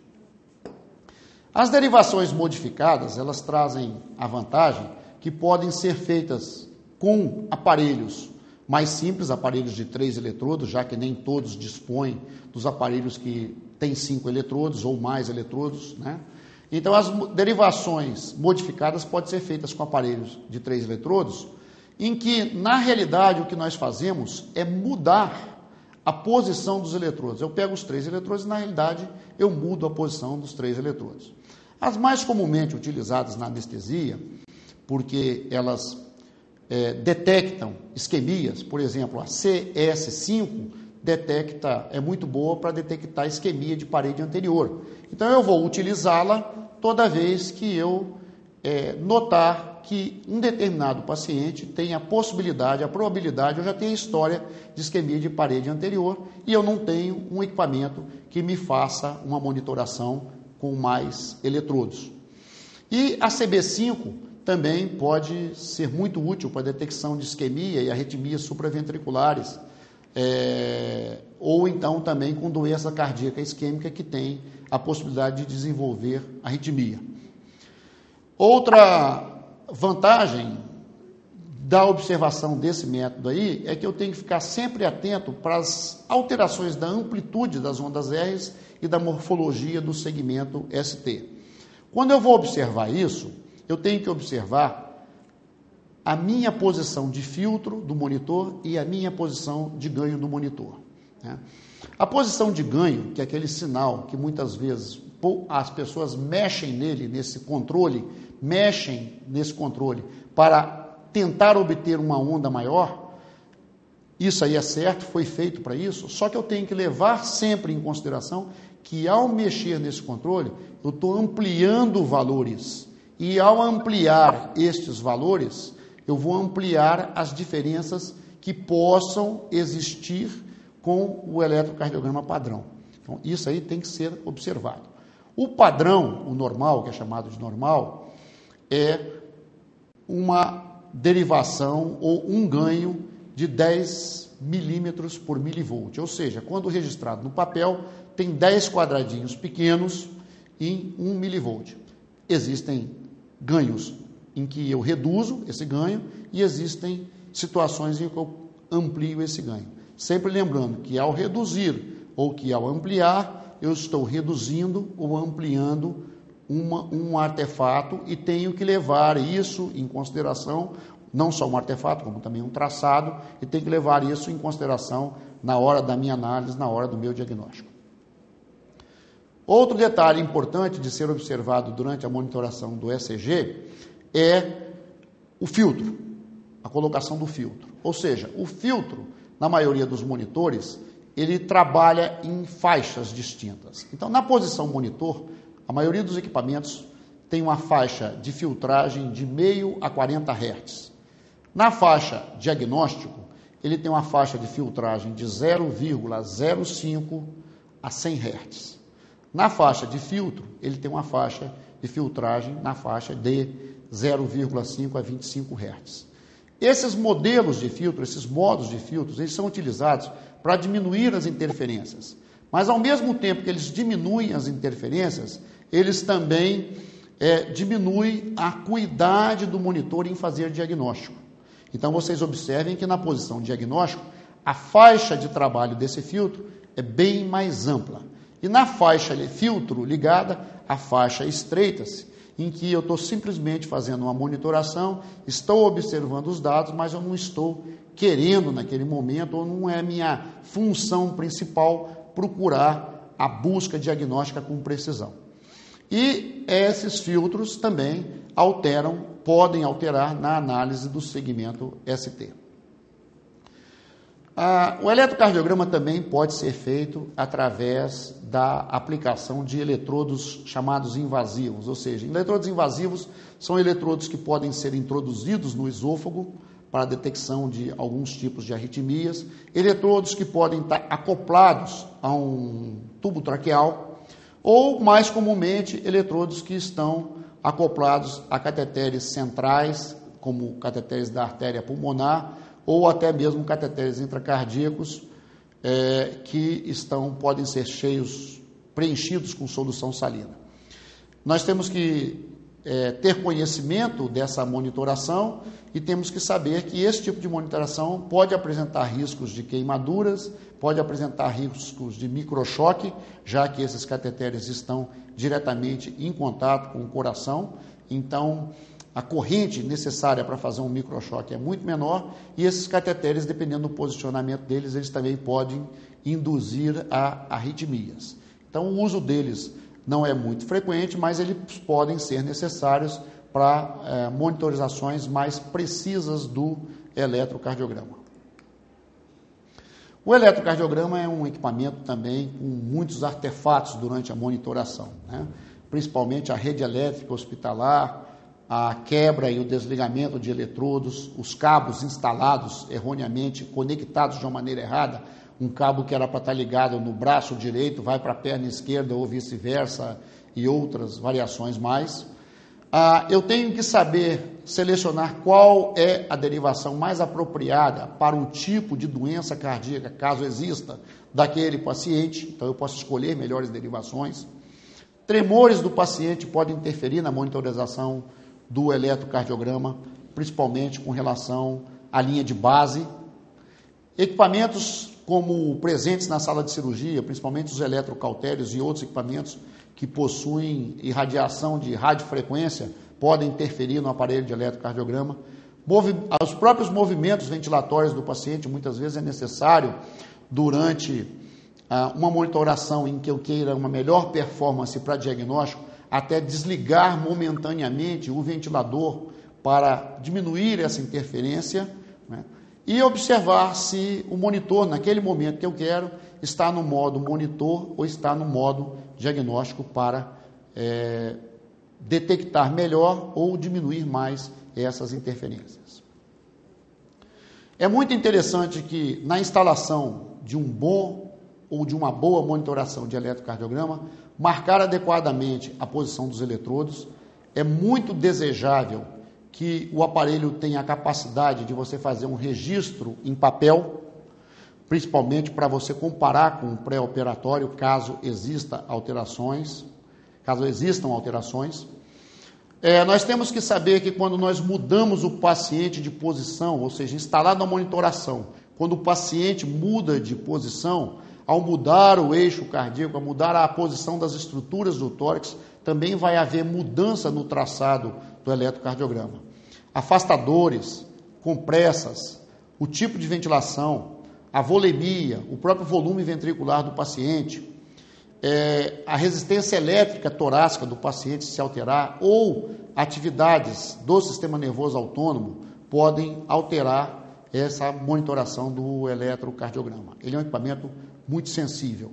As derivações modificadas, elas trazem a vantagem que podem ser feitas com aparelhos mais simples, aparelhos de 3 eletrodos, já que nem todos dispõem dos aparelhos que têm 5 eletrodos ou mais eletrodos, né? Então, as derivações modificadas podem ser feitas com aparelhos de 3 eletrodos, em que, na realidade, o que nós fazemos é mudar a posição dos eletrodos. Eu pego os 3 eletrodos e, na realidade, eu mudo a posição dos 3 eletrodos. As mais comumente utilizadas na anestesia, porque elas detectam isquemias, por exemplo, a CS5 é muito boa para detectar isquemia de parede anterior. Então, eu vou utilizá-la toda vez que eu notar que um determinado paciente tem a possibilidade, a probabilidade, eu já tenho a história de isquemia de parede anterior e eu não tenho um equipamento que me faça uma monitoração com mais eletrodos. E a CB5 também pode ser muito útil para a detecção de isquemia e arritmias supraventriculares, ou então também com doença cardíaca isquêmica que tem a possibilidade de desenvolver arritmia. Outra vantagem da observação desse método aí é que eu tenho que ficar sempre atento para as alterações da amplitude das ondas R's e da morfologia do segmento ST. Quando eu vou observar isso, eu tenho que observar a minha posição de filtro do monitor e a minha posição de ganho do monitor, né? A posição de ganho, que é aquele sinal que muitas vezes as pessoas mexem nesse controle para tentar obter uma onda maior, isso aí é certo, foi feito para isso, só que eu tenho que levar sempre em consideração que ao mexer nesse controle, eu estou ampliando valores. E ao ampliar estes valores, eu vou ampliar as diferenças que possam existir com o eletrocardiograma padrão. Então, isso aí tem que ser observado. O padrão, o normal, que é chamado de normal, é uma derivação ou um ganho de 10 milímetros por milivolt, ou seja, quando registrado no papel, tem 10 quadradinhos pequenos em 1 milivolt. Existem ganhos em que eu reduzo esse ganho e existem situações em que eu amplio esse ganho. Sempre lembrando que ao reduzir ou que ao ampliar, eu estou reduzindo ou ampliando um artefato e tenho que levar isso em consideração, não só um artefato, como também um traçado, e tenho que levar isso em consideração na hora da minha análise, na hora do meu diagnóstico. Outro detalhe importante de ser observado durante a monitoração do ECG é o filtro, a colocação do filtro. Ou seja, o filtro, na maioria dos monitores, ele trabalha em faixas distintas. Então, na posição monitor, a maioria dos equipamentos tem uma faixa de filtragem de meio a 40 Hz. Na faixa diagnóstico, ele tem uma faixa de filtragem de 0,05 a 100 Hz. Na faixa de filtro, ele tem uma faixa de filtragem na faixa de 0,5 a 25 Hz. Esses modelos de filtro, esses modos de filtros, eles são utilizados para diminuir as interferências. Mas, ao mesmo tempo que eles diminuem as interferências, eles também diminuem a acuidade do monitor em fazer diagnóstico. Então, vocês observem que na posição diagnóstico, a faixa de trabalho desse filtro é bem mais ampla. E na faixa de filtro ligada, a faixa estreita-se, em que eu estou simplesmente fazendo uma monitoração, estou observando os dados, mas eu não estou querendo naquele momento, ou não é minha função principal procurar a busca diagnóstica com precisão. E esses filtros também podem alterar na análise do segmento ST. O eletrocardiograma também pode ser feito através da aplicação de eletrodos chamados invasivos, ou seja, eletrodos invasivos são eletrodos que podem ser introduzidos no esôfago para a detecção de alguns tipos de arritmias, eletrodos que podem estar acoplados a um tubo traqueal, ou, mais comumente, eletrodos que estão acoplados a cateteres centrais, como cateteres da artéria pulmonar, ou até mesmo cateteres intracardíacos que podem ser preenchidos com solução salina. Nós temos que ter conhecimento dessa monitoração e temos que saber que esse tipo de monitoração pode apresentar riscos de queimaduras, pode apresentar riscos de microchoque, já que esses cateteres estão diretamente em contato com o coração, então a corrente necessária para fazer um microchoque é muito menor e esses cateteres, dependendo do posicionamento deles, eles também podem induzir a arritmias. Então, o uso deles não é muito frequente, mas eles podem ser necessários para monitorizações mais precisas do eletrocardiograma. O eletrocardiograma é um equipamento também com muitos artefatos durante a monitoração, né? Principalmente a rede elétrica hospitalar, a quebra e o desligamento de eletrodos, os cabos instalados erroneamente, conectados de uma maneira errada, um cabo que era para estar ligado no braço direito vai para a perna esquerda ou vice-versa e outras variações mais. Eu tenho que saber selecionar qual é a derivação mais apropriada para um tipo de doença cardíaca, caso exista, daquele paciente, então eu posso escolher melhores derivações. Tremores do paciente podem interferir na monitorização do eletrocardiograma, principalmente com relação à linha de base. Equipamentos como presentes na sala de cirurgia, principalmente os eletrocautérios e outros equipamentos que possuem irradiação de radiofrequência, podem interferir no aparelho de eletrocardiograma. Os próprios movimentos ventilatórios do paciente, muitas vezes é necessário, durante uma monitoração em que eu queira uma melhor performance para diagnóstico, até desligar momentaneamente o ventilador para diminuir essa interferência, né? E observar se o monitor, naquele momento que eu quero, está no modo monitor ou está no modo diagnóstico para detectar melhor ou diminuir mais essas interferências. É muito interessante que na instalação de um bom ou de uma boa monitoração de eletrocardiograma, marcar adequadamente a posição dos eletrodos. É muito desejável que o aparelho tenha a capacidade de você fazer um registro em papel, principalmente para você comparar com o pré-operatório, caso existam alterações. Nós temos que saber que quando nós mudamos o paciente de posição, ou seja, instalado a monitoração, quando o paciente muda de posição, ao mudar o eixo cardíaco, ao mudar a posição das estruturas do tórax, também vai haver mudança no traçado do eletrocardiograma. Afastadores, compressas, o tipo de ventilação, a volemia, o próprio volume ventricular do paciente, a resistência elétrica torácica do paciente se alterar ou atividades do sistema nervoso autônomo podem alterar essa monitoração do eletrocardiograma. Ele é um equipamento muito sensível.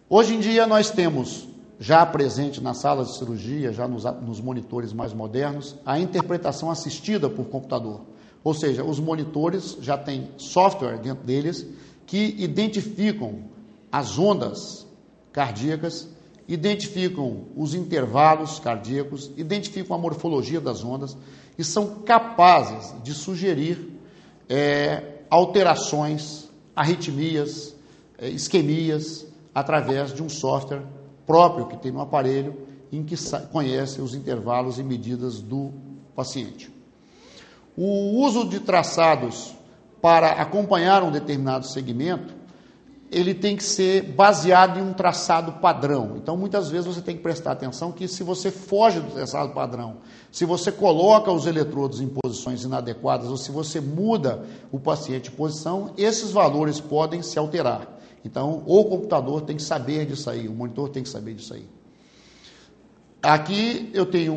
Hoje em dia nós temos já presente nas salas de cirurgia, já nos monitores mais modernos, a interpretação assistida por computador. Ou seja, os monitores já têm software dentro deles que identificam as ondas cardíacas, identificam os intervalos cardíacos, identificam a morfologia das ondas e são capazes de sugerir alterações, arritmias, isquemias, através de um software próprio que tem no aparelho, em que conhece os intervalos e medidas do paciente. O uso de traçados para acompanhar um determinado segmento, ele tem que ser baseado em um traçado padrão. Então, muitas vezes você tem que prestar atenção que se você foge do traçado padrão, se você coloca os eletrodos em posições inadequadas ou se você muda o paciente em posição, esses valores podem se alterar. Então, o computador tem que saber disso aí, o monitor tem que saber disso aí. Aqui eu tenho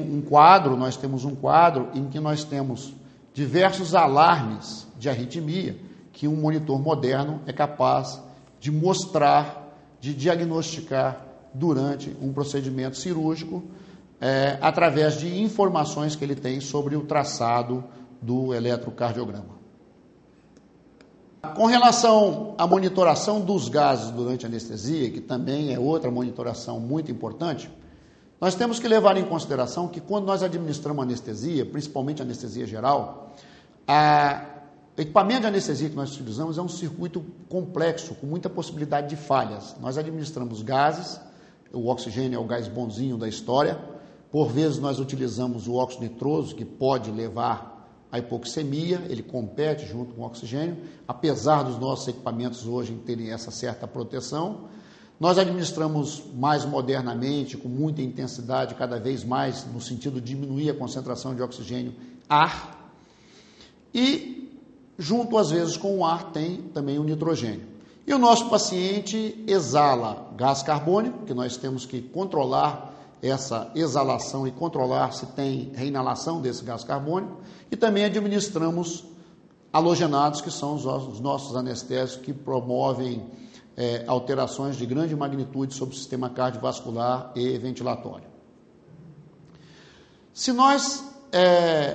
nós temos um quadro em que nós temos diversos alarmes de arritmia que um monitor moderno é capaz de mostrar, de diagnosticar durante um procedimento cirúrgico, através de informações que ele tem sobre o traçado do eletrocardiograma. Com relação à monitoração dos gases durante a anestesia, que também é outra monitoração muito importante, nós temos que levar em consideração que quando nós administramos anestesia, principalmente anestesia geral, o equipamento de anestesia que nós utilizamos é um circuito complexo, com muita possibilidade de falhas. Nós administramos gases, o oxigênio é o gás bonzinho da história, por vezes nós utilizamos o óxido nitroso, que pode levar à hipoxemia, ele compete junto com o oxigênio, apesar dos nossos equipamentos hoje terem essa certa proteção. Nós administramos mais modernamente, com muita intensidade, cada vez mais, no sentido de diminuir a concentração de oxigênio, ar, e junto, às vezes, com o ar, tem também o nitrogênio. E o nosso paciente exala gás carbônico, que nós temos que controlar essa exalação e controlar se tem reinalação desse gás carbônico, e também administramos halogenados, que são os nossos anestésicos que promovem alterações de grande magnitude sobre o sistema cardiovascular e ventilatório. Se nós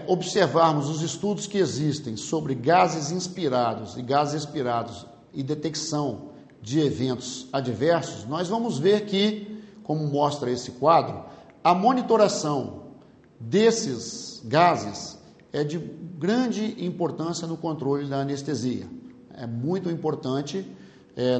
observarmos os estudos que existem sobre gases inspirados e gases expirados e detecção de eventos adversos, nós vamos ver que, como mostra esse quadro, a monitoração desses gases é de grande importância no controle da anestesia. É muito importante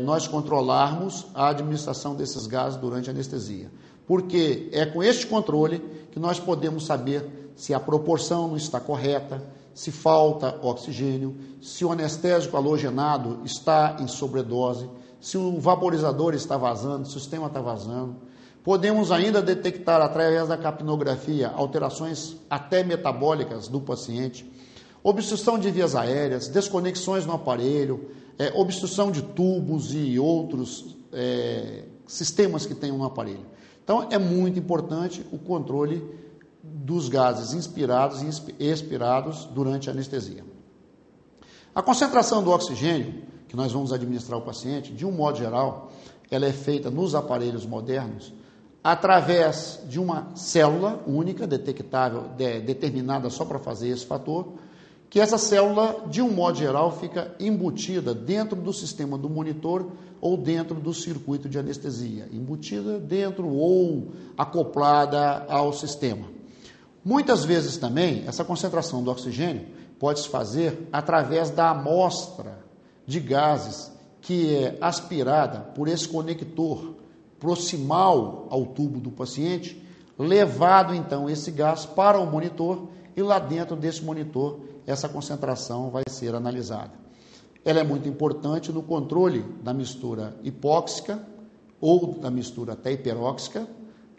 nós controlarmos a administração desses gases durante a anestesia, porque é com este controle que nós podemos saber se a proporção não está correta, se falta oxigênio, se o anestésico halogenado está em sobredose, se o vaporizador está vazando, se o sistema está vazando. Podemos ainda detectar, através da capnografia, alterações até metabólicas do paciente, obstrução de vias aéreas, desconexões no aparelho, obstrução de tubos e outros sistemas que tenham no aparelho. Então, é muito importante o controle dos gases inspirados e expirados durante a anestesia. A concentração do oxigênio que nós vamos administrar ao paciente, de um modo geral, ela é feita nos aparelhos modernos através de uma célula única, detectável, determinada só para fazer esse fator, que essa célula, de um modo geral, fica embutida dentro do sistema do monitor ou dentro do circuito de anestesia, embutida dentro ou acoplada ao sistema. Muitas vezes também, essa concentração do oxigênio pode se fazer através da amostra de gases que é aspirada por esse conector proximal ao tubo do paciente, levado então esse gás para o monitor e lá dentro desse monitor essa concentração vai ser analisada. Ela é muito importante no controle da mistura hipóxica ou da mistura até hiperóxica,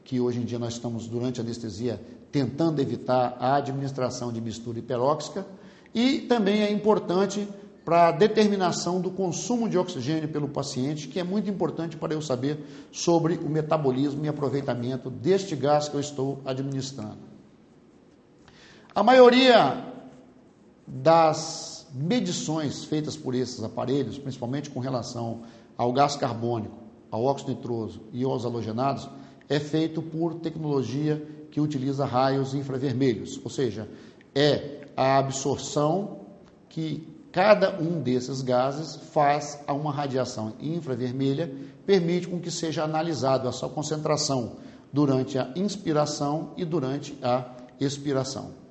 que hoje em dia nós estamos, durante a anestesia, tentando evitar a administração de mistura hiperóxica, e também é importante para a determinação do consumo de oxigênio pelo paciente, que é muito importante para eu saber sobre o metabolismo e aproveitamento deste gás que eu estou administrando. A maioria das medições feitas por esses aparelhos, principalmente com relação ao gás carbônico, ao óxido nitroso e aos halogenados, é feito por tecnologia que utiliza raios infravermelhos, ou seja, é a absorção que cada um desses gases faz a uma radiação infravermelha, permite com que seja analisado a sua concentração durante a inspiração e durante a expiração.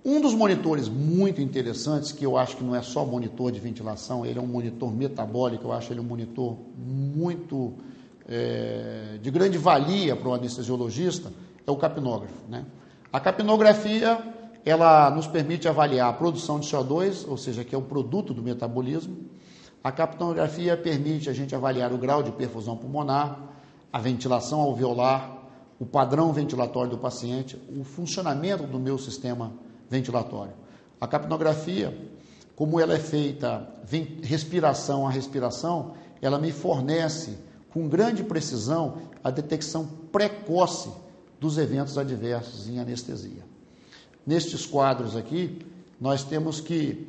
Um dos monitores muito interessantes, que eu acho que não é só monitor de ventilação, ele é um monitor metabólico, eu acho ele um monitor muito de grande valia para o anestesiologista, é o capnógrafo, né? A capnografia, ela nos permite avaliar a produção de CO2, ou seja, que é o produto do metabolismo. A capnografia permite a gente avaliar o grau de perfusão pulmonar, a ventilação alveolar, o padrão ventilatório do paciente, o funcionamento do meu sistema ventilatório. A capnografia, como ela é feita respiração a respiração, ela me fornece com grande precisão a detecção precoce dos eventos adversos em anestesia. Nestes quadros aqui, nós temos que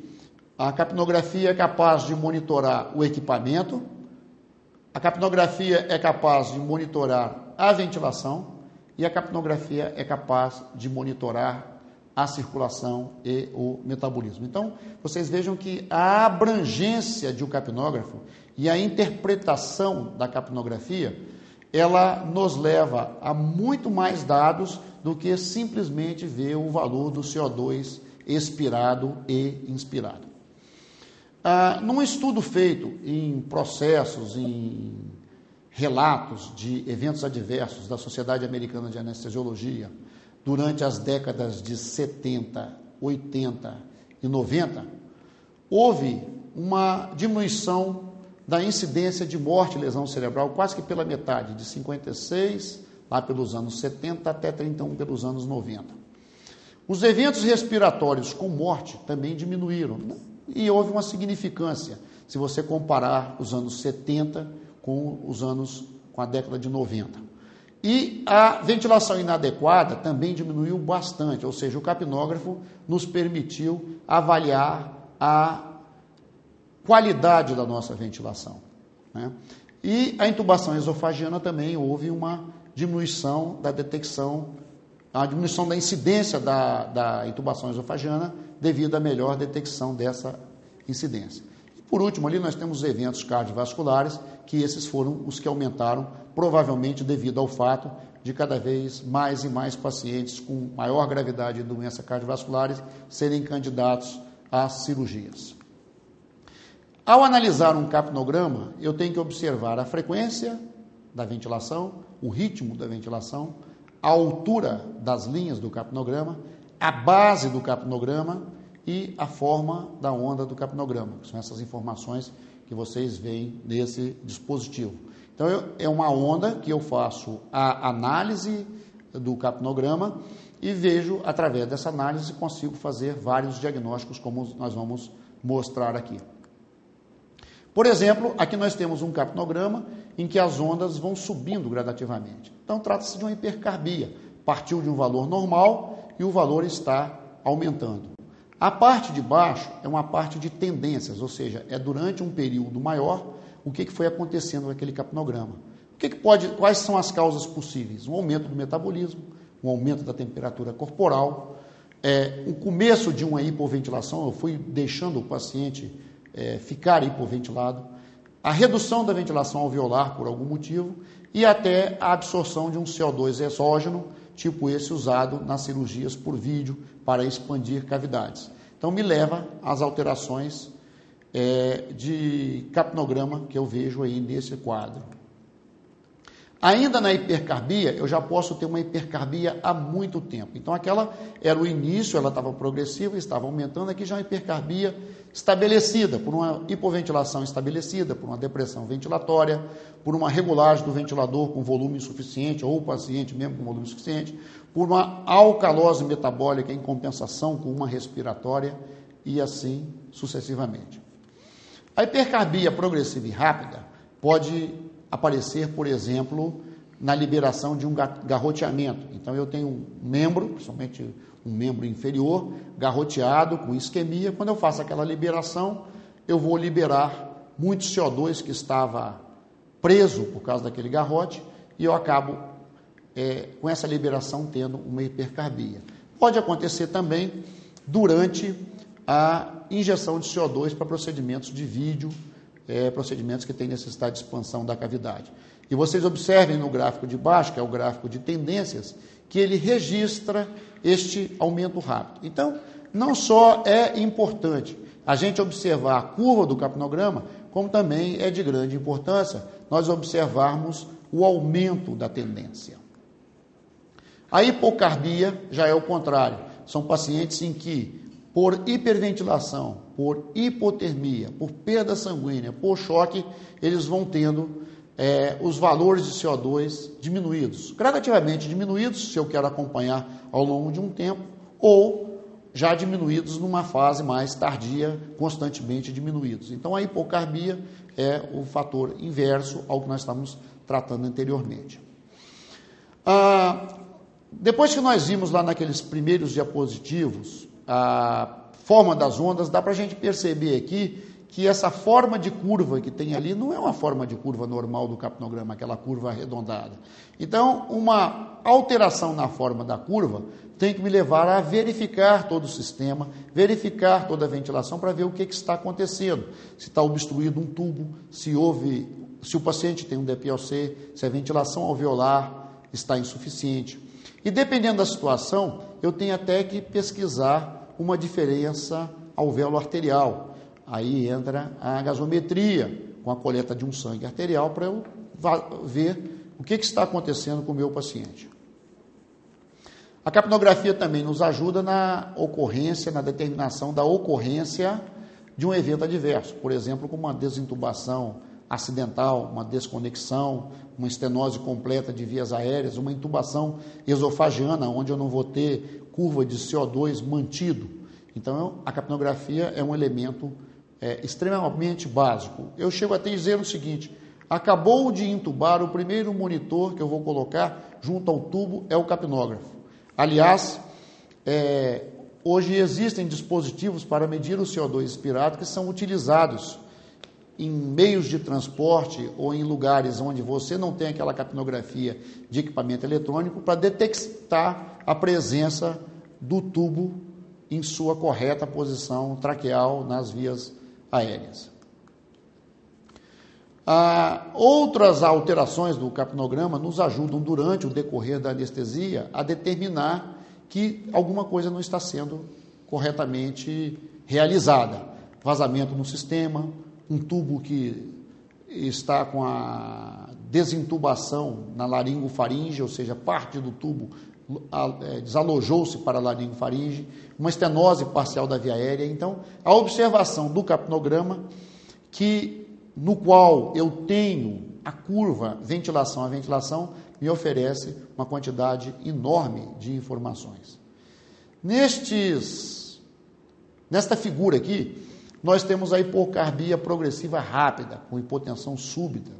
a capnografia é capaz de monitorar o equipamento, a capnografia é capaz de monitorar a ventilação e a capnografia é capaz de monitorar a circulação e o metabolismo. Então, vocês vejam que a abrangência de um capnógrafo e a interpretação da capnografia, ela nos leva a muito mais dados do que simplesmente ver o valor do CO2 expirado e inspirado. Num estudo feito em processos, em relatos de eventos adversos da Sociedade Americana de Anestesiologia, durante as décadas de 70, 80 e 90, houve uma diminuição da incidência de morte e lesão cerebral quase que pela metade, de 56, lá pelos anos 70, até 31, pelos anos 90. Os eventos respiratórios com morte também diminuíram, né? E houve uma significância, se você comparar os anos 70 com a década de 90. E a ventilação inadequada também diminuiu bastante, ou seja, o capnógrafo nos permitiu avaliar a qualidade da nossa ventilação, né? E a intubação esofagiana também houve uma diminuição da detecção, a diminuição da incidência da intubação esofagiana devido à melhor detecção dessa incidência. E por último, ali nós temos os eventos cardiovasculares, que esses foram os que aumentaram, provavelmente devido ao fato de cada vez mais e mais pacientes com maior gravidade de doenças cardiovasculares serem candidatos às cirurgias. Ao analisar um capnograma, eu tenho que observar a frequência da ventilação, o ritmo da ventilação, a altura das linhas do capnograma, a base do capnograma e a forma da onda do capnograma, que são essas informações que vocês veem nesse dispositivo. Então, é uma onda que eu faço a análise do capnograma e vejo, através dessa análise, consigo fazer vários diagnósticos, como nós vamos mostrar aqui. Por exemplo, aqui nós temos um capnograma em que as ondas vão subindo gradativamente. Então, trata-se de uma hipercarbia. Partiu de um valor normal e o valor está aumentando. A parte de baixo é uma parte de tendências, ou seja, é durante um período maior o que foi acontecendo naquele capnograma. Quais são as causas possíveis? Um aumento do metabolismo, um aumento da temperatura corporal, o começo de uma hipoventilação, eu fui deixando o paciente ficar hipoventilado, a redução da ventilação alveolar por algum motivo e até a absorção de um CO2 exógeno, tipo esse usado nas cirurgias por vídeo para expandir cavidades. Então, me leva às alterações de capnograma que eu vejo aí nesse quadro. Ainda na hipercarbia, eu já posso ter uma hipercarbia há muito tempo. Então, aquela era o início, ela estava progressiva, estava aumentando. Aqui já é uma hipercarbia estabelecida, por uma hipoventilação estabelecida, por uma depressão ventilatória, por uma regulagem do ventilador com volume insuficiente, ou o paciente mesmo com volume insuficiente, por uma alcalose metabólica em compensação com uma respiratória, e assim sucessivamente. A hipercarbia progressiva e rápida pode aparecer, por exemplo, na liberação de um garroteamento. Então, eu tenho um membro, principalmente um membro inferior, garroteado, com isquemia. Quando eu faço aquela liberação, eu vou liberar muito CO2 que estava preso por causa daquele garrote e eu acabo, com essa liberação, tendo uma hipercarbia. Pode acontecer também durante a injeção de CO2 para procedimentos de vídeo, procedimentos que têm necessidade de expansão da cavidade. E vocês observem no gráfico de baixo, que é o gráfico de tendências, que ele registra este aumento rápido. Então, não só é importante a gente observar a curva do capnograma, como também é de grande importância nós observarmos o aumento da tendência. A hipocarbia já é o contrário. São pacientes em que, por hiperventilação, por hipotermia, por perda sanguínea, por choque, eles vão tendo os valores de CO2 diminuídos, gradativamente diminuídos, se eu quero acompanhar ao longo de um tempo, ou já diminuídos numa fase mais tardia, constantemente diminuídos. Então, a hipocarbia é o fator inverso ao que nós estamos tratando anteriormente. Depois que nós vimos lá naqueles primeiros diapositivos a forma das ondas, dá para a gente perceber aqui que essa forma de curva que tem ali não é uma forma de curva normal do capnograma, aquela curva arredondada. Então, uma alteração na forma da curva tem que me levar a verificar todo o sistema, verificar toda a ventilação para ver o que está acontecendo. Se está obstruído um tubo, se o paciente tem um DPLC, se a ventilação alveolar está insuficiente. E dependendo da situação, eu tenho até que pesquisar uma diferença alvéolo-arterial. Aí entra a gasometria, com a coleta de um sangue arterial, para eu ver o que está acontecendo com o meu paciente. A capnografia também nos ajuda na determinação da ocorrência de um evento adverso, por exemplo, como uma desintubação acidental, uma desconexão, uma estenose completa de vias aéreas, uma intubação esofagiana, onde eu não vou ter curva de CO2 mantido. Então, a capnografia é um elemento extremamente básico. Eu chego até dizer o seguinte: acabou de intubar, o primeiro monitor que eu vou colocar junto ao tubo é o capnógrafo. Aliás, hoje existem dispositivos para medir o CO2 expirado que são utilizados em meios de transporte ou em lugares onde você não tem aquela capnografia de equipamento eletrônico para detectar a presença do tubo em sua correta posição traqueal nas vias aéreas. Outras alterações do capnograma nos ajudam durante o decorrer da anestesia a determinar que alguma coisa não está sendo corretamente realizada. Vazamento no sistema, um tubo que está com a desintubação na laringofaringe, ou seja, parte do tubo desalojou-se para a laringofaringe, uma estenose parcial da via aérea. Então, a observação do capnograma, no qual eu tenho a curva ventilação a ventilação, me oferece uma quantidade enorme de informações. Nesta figura aqui, nós temos a hipocarbia progressiva rápida, com hipotensão súbita,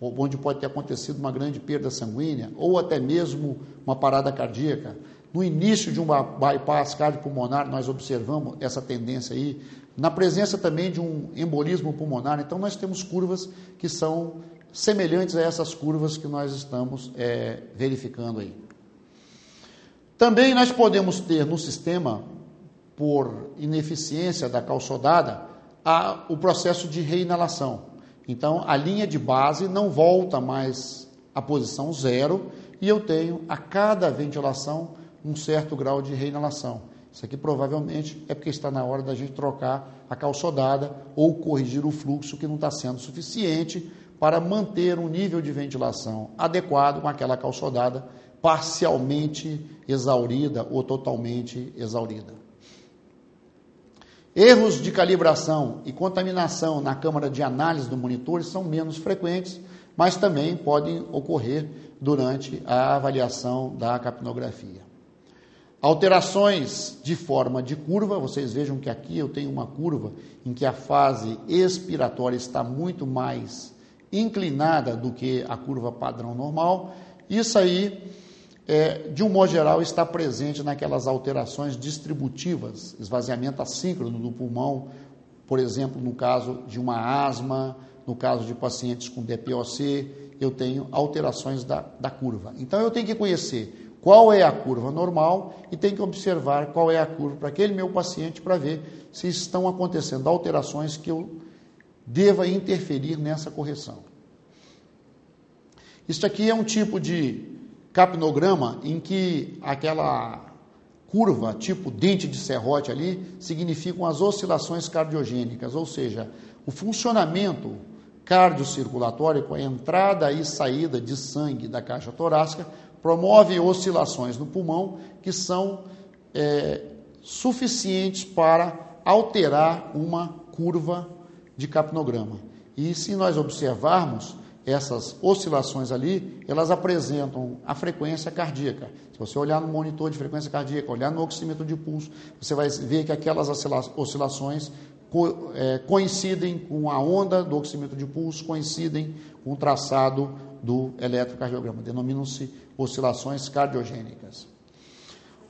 onde pode ter acontecido uma grande perda sanguínea, ou até mesmo uma parada cardíaca. No início de um bypass cardiopulmonar, nós observamos essa tendência aí, na presença também de um embolismo pulmonar. Então, nós temos curvas que são semelhantes a essas curvas que nós estamos verificando aí. Também nós podemos ter no sistema, por ineficiência da calçodada, o processo de reinalação. Então, a linha de base não volta mais à posição zero e eu tenho, a cada ventilação, um certo grau de reinalação. Isso aqui provavelmente é porque está na hora da gente trocar a calçodada ou corrigir o fluxo que não está sendo suficiente para manter um nível de ventilação adequado com aquela calçodada parcialmente exaurida ou totalmente exaurida. Erros de calibração e contaminação na câmara de análise do monitor são menos frequentes, mas também podem ocorrer durante a avaliação da capnografia. Alterações de forma de curva, vocês vejam que aqui eu tenho uma curva em que a fase expiratória está muito mais inclinada do que a curva padrão normal. Isso aí, de um modo geral, está presente naquelas alterações distributivas, esvaziamento assíncrono do pulmão, por exemplo, no caso de uma asma, no caso de pacientes com DPOC, eu tenho alterações da curva. Então, eu tenho que conhecer qual é a curva normal e tenho que observar qual é a curva para aquele meu paciente para ver se estão acontecendo alterações que eu deva interferir nessa correção. Isso aqui é um tipo de capnograma em que aquela curva, tipo dente de serrote ali, significam as oscilações cardiogênicas, ou seja, o funcionamento cardiocirculatório com a entrada e saída de sangue da caixa torácica promove oscilações no pulmão que são suficientes para alterar uma curva de capnograma. E se nós observarmos essas oscilações ali, elas apresentam a frequência cardíaca. Se você olhar no monitor de frequência cardíaca, olhar no oxímetro de pulso, você vai ver que aquelas oscilações coincidem com a onda do oxímetro de pulso, coincidem com o traçado do eletrocardiograma, denominam-se oscilações cardiogênicas.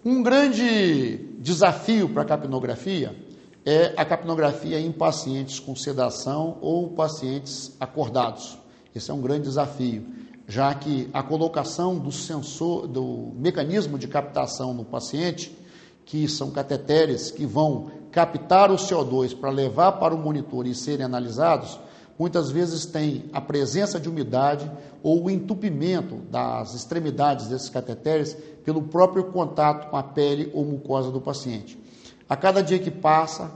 Um grande desafio para a capnografia é a capnografia em pacientes com sedação ou pacientes acordados. Esse é um grande desafio, já que a colocação do sensor, do mecanismo de captação no paciente, que são cateteres que vão captar o CO2 para levar para o monitor e serem analisados, muitas vezes tem a presença de umidade ou o entupimento das extremidades desses cateteres pelo próprio contato com a pele ou mucosa do paciente. A cada dia que passa,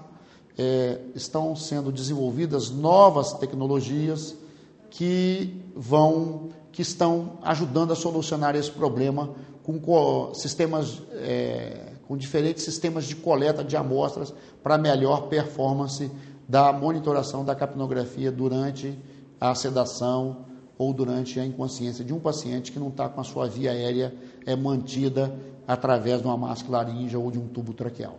estão sendo desenvolvidas novas tecnologias que estão ajudando a solucionar esse problema com sistemas, com diferentes sistemas de coleta de amostras para melhor performance da monitoração da capnografia durante a sedação ou durante a inconsciência de um paciente que não está com a sua via aérea mantida através de uma máscara laríngea ou de um tubo traqueal.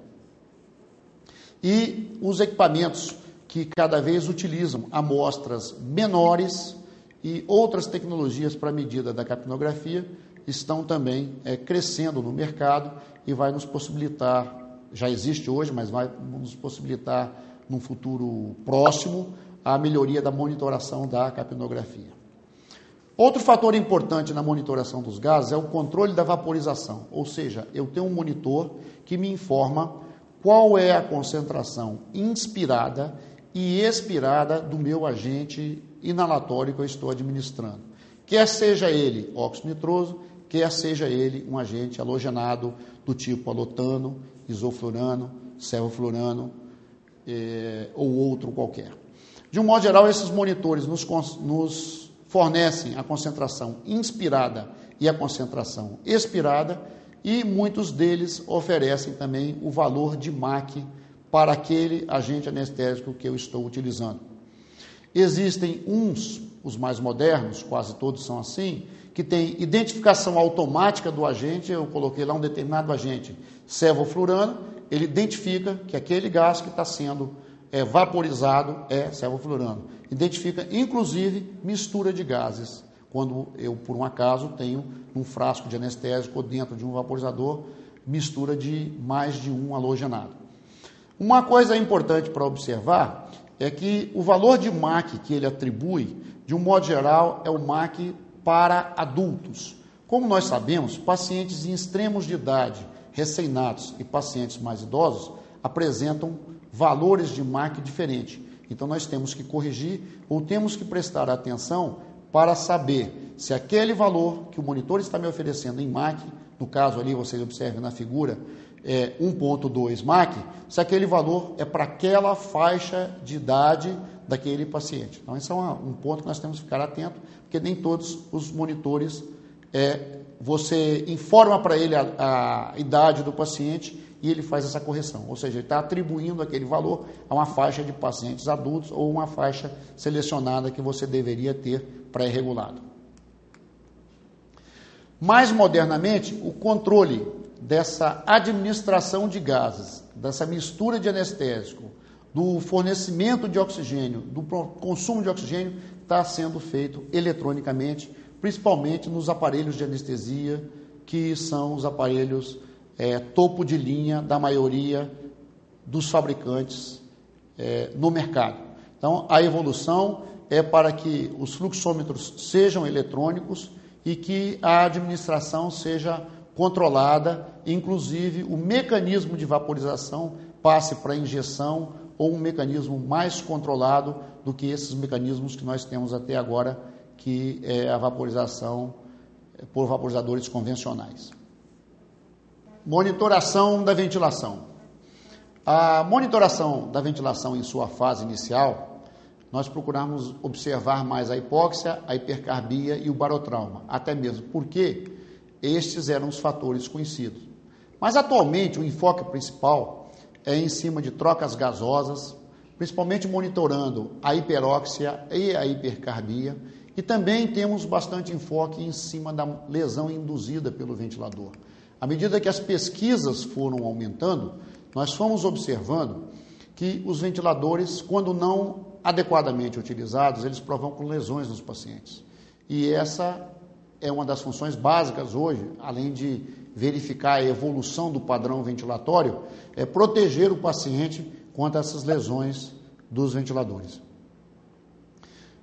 E os equipamentos que cada vez utilizam amostras menores e outras tecnologias para a medida da capnografia estão também crescendo no mercado e vai nos possibilitar, já existe hoje, mas vai nos possibilitar num futuro próximo, a melhoria da monitoração da capnografia. Outro fator importante na monitoração dos gases é o controle da vaporização, ou seja, eu tenho um monitor que me informa qual é a concentração inspirada e expirada do meu agente inalatório que eu estou administrando. Quer seja ele óxido nitroso, quer seja ele um agente halogenado do tipo alotano, isoflurano, sevoflurano ou outro qualquer. De um modo geral, esses monitores nos fornecem a concentração inspirada e a concentração expirada e muitos deles oferecem também o valor de MAC para aquele agente anestésico que eu estou utilizando. Existem os mais modernos, quase todos são assim, que tem identificação automática do agente. Eu coloquei lá um determinado agente sevoflurano, ele identifica que aquele gás que está sendo vaporizado é sevoflurano. Identifica, inclusive, mistura de gases, quando eu, por um acaso, tenho um frasco de anestésico ou dentro de um vaporizador, mistura de mais de um halogenado. Uma coisa importante para observar é que o valor de MAC que ele atribui, de um modo geral, é o MAC para adultos. Como nós sabemos, pacientes em extremos de idade, recém-natos e pacientes mais idosos apresentam valores de MAC diferentes. Então, nós temos que corrigir ou temos que prestar atenção para saber se aquele valor que o monitor está me oferecendo em MAC, no caso ali, vocês observem na figura, 1.2 MAC, se aquele valor é para aquela faixa de idade daquele paciente. Então, esse é um ponto que nós temos que ficar atento, porque nem todos os monitores, você informa para ele a idade do paciente e ele faz essa correção, ou seja, ele está atribuindo aquele valor a uma faixa de pacientes adultos ou uma faixa selecionada que você deveria ter pré-regulado. Mais modernamente, o controle dessa administração de gases, dessa mistura de anestésico, do fornecimento de oxigênio, do consumo de oxigênio, está sendo feito eletronicamente, principalmente nos aparelhos de anestesia, que são os aparelhos topo de linha da maioria dos fabricantes no mercado. Então, a evolução é para que os fluxômetros sejam eletrônicos e que a administração seja controlada, inclusive o mecanismo de vaporização passe para injeção ou um mecanismo mais controlado do que esses mecanismos que nós temos até agora, que é a vaporização por vaporizadores convencionais. Monitoração da ventilação. A monitoração da ventilação em sua fase inicial, nós procuramos observar mais a hipóxia, a hipercarbia e o barotrauma, até mesmo porque estes eram os fatores conhecidos. Mas atualmente o enfoque principal é em cima de trocas gasosas, principalmente monitorando a hiperóxia e a hipercarbia, e também temos bastante enfoque em cima da lesão induzida pelo ventilador. À medida que as pesquisas foram aumentando, nós fomos observando que os ventiladores, quando não adequadamente utilizados, eles provocam lesões nos pacientes. E essa é uma das funções básicas hoje, além de verificar a evolução do padrão ventilatório, é proteger o paciente contra essas lesões dos ventiladores.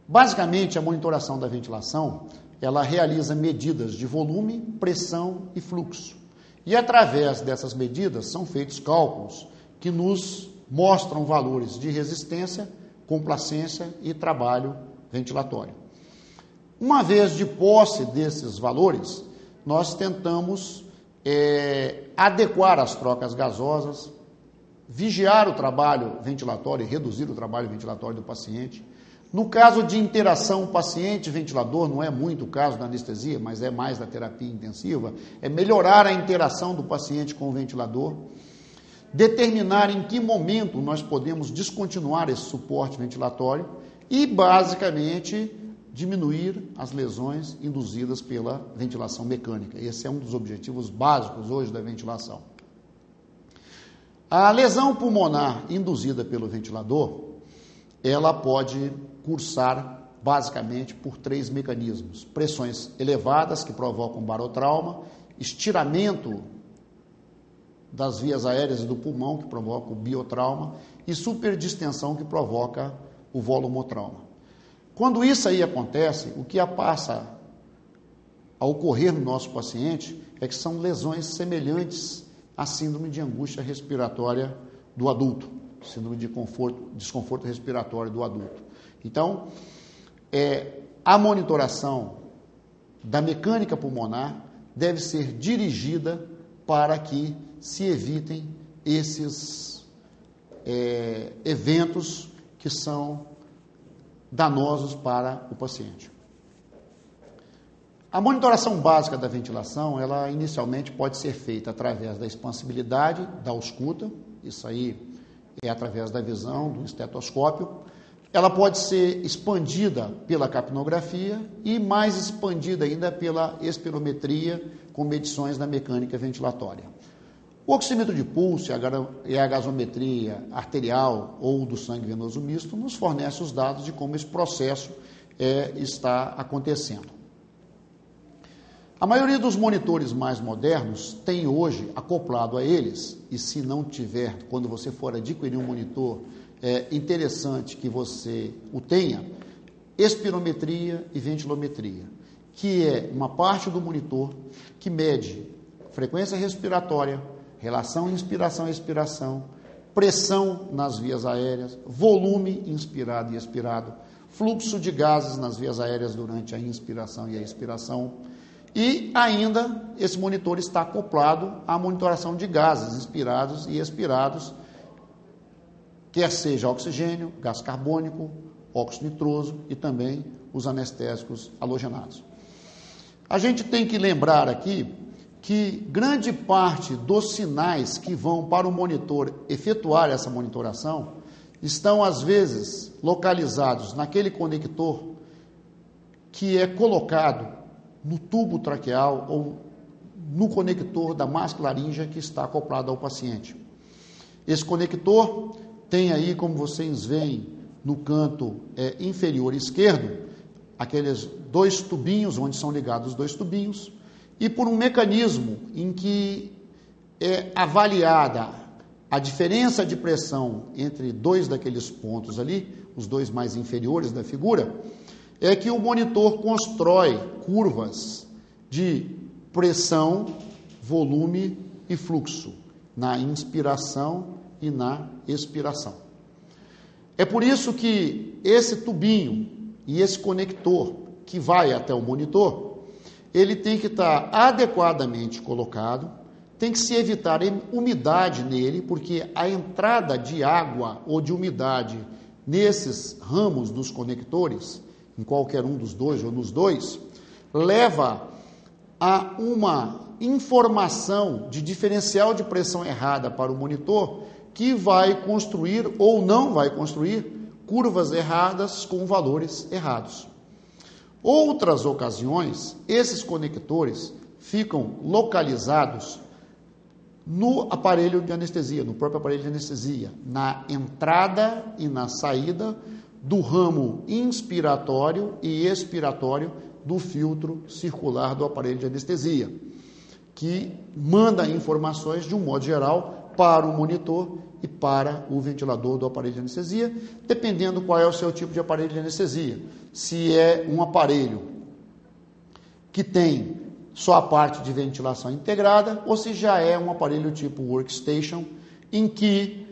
Basicamente, a monitoração da ventilação, ela realiza medidas de volume, pressão e fluxo. E através dessas medidas são feitos cálculos que nos mostram valores de resistência, complacência e trabalho ventilatório. Uma vez de posse desses valores, nós tentamos adequar as trocas gasosas, vigiar o trabalho ventilatório e reduzir o trabalho ventilatório do paciente. No caso de interação paciente-ventilador, não é muito o caso da anestesia, mas é mais da terapia intensiva, é melhorar a interação do paciente com o ventilador, determinar em que momento nós podemos descontinuar esse suporte ventilatório e, basicamente, diminuir as lesões induzidas pela ventilação mecânica. Esse é um dos objetivos básicos hoje da ventilação. A lesão pulmonar induzida pelo ventilador, ela pode cursar basicamente por 3 mecanismos: pressões elevadas, que provocam barotrauma, estiramento das vias aéreas e do pulmão, que provoca o biotrauma, e superdistensão, que provoca o volumotrauma. Quando isso aí acontece, o que passa a ocorrer no nosso paciente é que são lesões semelhantes à síndrome de angústia respiratória do adulto, síndrome de desconforto respiratório do adulto. Então, a monitoração da mecânica pulmonar deve ser dirigida para que se evitem esses eventos que são danosos para o paciente. A monitoração básica da ventilação, ela inicialmente pode ser feita através da expansibilidade, da ausculta, isso aí é através da visão, do estetoscópio. Ela pode ser expandida pela capnografia e mais expandida ainda pela espirometria com medições da mecânica ventilatória. O oxímetro de pulso e a gasometria arterial ou do sangue venoso misto nos fornece os dados de como esse processo está acontecendo. A maioria dos monitores mais modernos tem hoje acoplado a eles, e se não tiver, quando você for adquirir um monitor, é interessante que você o tenha, espirometria e ventilometria, que é uma parte do monitor que mede frequência respiratória, relação inspiração-expiração, pressão nas vias aéreas, volume inspirado e expirado, fluxo de gases nas vias aéreas durante a inspiração e a expiração. E ainda esse monitor está acoplado à monitoração de gases inspirados e expirados, quer seja oxigênio, gás carbônico, óxido nitroso e também os anestésicos halogenados. A gente tem que lembrar aqui que grande parte dos sinais que vão para o monitor efetuar essa monitoração estão, às vezes, localizados naquele conector que é colocado no tubo traqueal ou no conector da máscara laríngea que está acoplado ao paciente. Esse conector tem aí, como vocês veem, no canto inferior esquerdo, aqueles dois tubinhos, onde são ligados os dois tubinhos, e por um mecanismo em que é avaliada a diferença de pressão entre dois daqueles pontos ali, os dois mais inferiores da figura, é que o monitor constrói curvas de pressão, volume e fluxo na inspiração e na expiração. É por isso que esse tubinho e esse conector que vai até o monitor, ele tem que estar adequadamente colocado, tem que se evitar umidade nele, porque a entrada de água ou de umidade nesses ramos dos conectores, em qualquer um dos dois ou nos dois, leva a uma informação de diferencial de pressão errada para o monitor, que vai construir ou não vai construir curvas erradas com valores errados. Outras ocasiões, esses conectores ficam localizados no aparelho de anestesia, no próprio aparelho de anestesia, na entrada e na saída do ramo inspiratório e expiratório do filtro circular do aparelho de anestesia, que manda informações, de um modo geral, para o monitor e para o ventilador do aparelho de anestesia, dependendo qual é o seu tipo de aparelho de anestesia. Se é um aparelho que tem só a parte de ventilação integrada, ou se já é um aparelho tipo workstation, em que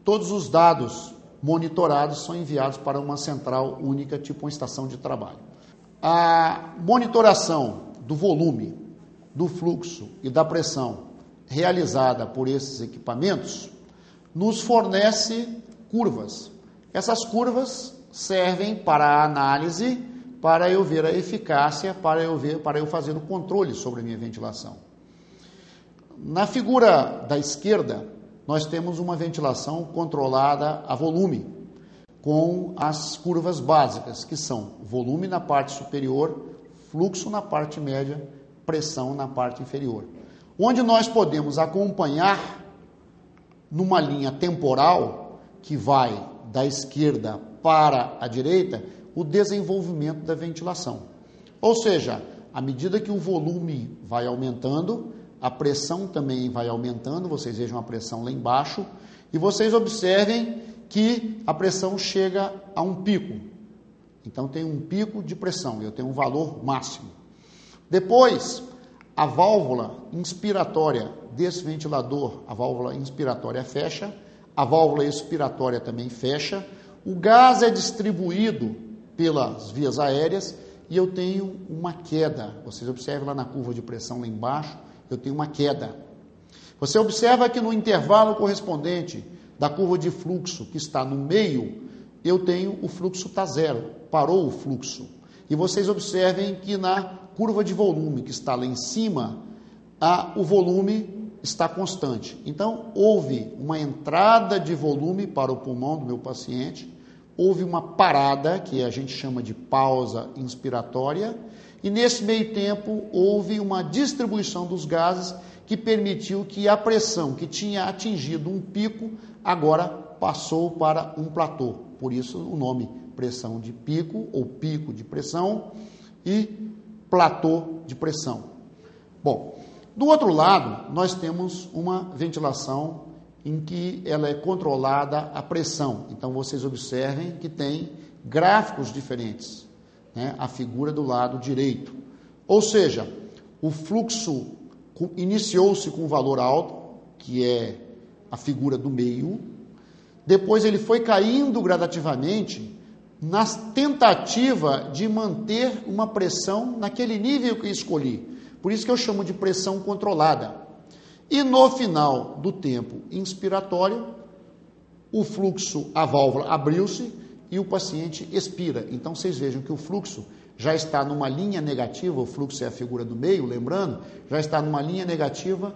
todos os dados monitorados são enviados para uma central única, tipo uma estação de trabalho. A monitoração do volume, do fluxo e da pressão realizada por esses equipamentos nos fornece curvas. Essas curvas servem para a análise, para eu ver a eficácia, para eu fazer o controle sobre a minha ventilação. Na figura da esquerda, nós temos uma ventilação controlada a volume, com as curvas básicas, que são volume na parte superior, fluxo na parte média, pressão na parte inferior. Onde nós podemos acompanhar, numa linha temporal, que vai da esquerda para a direita, o desenvolvimento da ventilação. Ou seja, à medida que o volume vai aumentando, a pressão também vai aumentando, vocês vejam a pressão lá embaixo, e vocês observem que a pressão chega a um pico. Então tem um pico de pressão, eu tenho um valor máximo. Depois, a válvula inspiratória desse ventilador, a válvula inspiratória fecha, a válvula expiratória também fecha, o gás é distribuído pelas vias aéreas e eu tenho uma queda. Vocês observam lá na curva de pressão lá embaixo, eu tenho uma queda. Você observa que no intervalo correspondente da curva de fluxo, que está no meio, eu tenho o fluxo está zero, parou o fluxo. E vocês observem que na curva de volume, que está lá em cima, o volume está constante. Então, houve uma entrada de volume para o pulmão do meu paciente, houve uma parada, que a gente chama de pausa inspiratória, e nesse meio tempo houve uma distribuição dos gases que permitiu que a pressão que tinha atingido um pico, agora passou para um platô. Por isso o nome pressão de pico ou pico de pressão e platô de pressão. Bom, do outro lado, nós temos uma ventilação em que ela é controlada a pressão. Então, vocês observem que tem gráficos diferentes. né, a figura do lado direito. Ou seja, o fluxo iniciou-se com um valor alto, que é a figura do meio, depois ele foi caindo gradativamente na tentativa de manter uma pressão naquele nível que eu escolhi. Por isso que eu chamo de pressão controlada. E no final do tempo inspiratório, o fluxo, a válvula abriu-se e o paciente expira. Então vocês vejam que o fluxo já está numa linha negativa, o fluxo é a figura do meio, lembrando, já está numa linha negativa,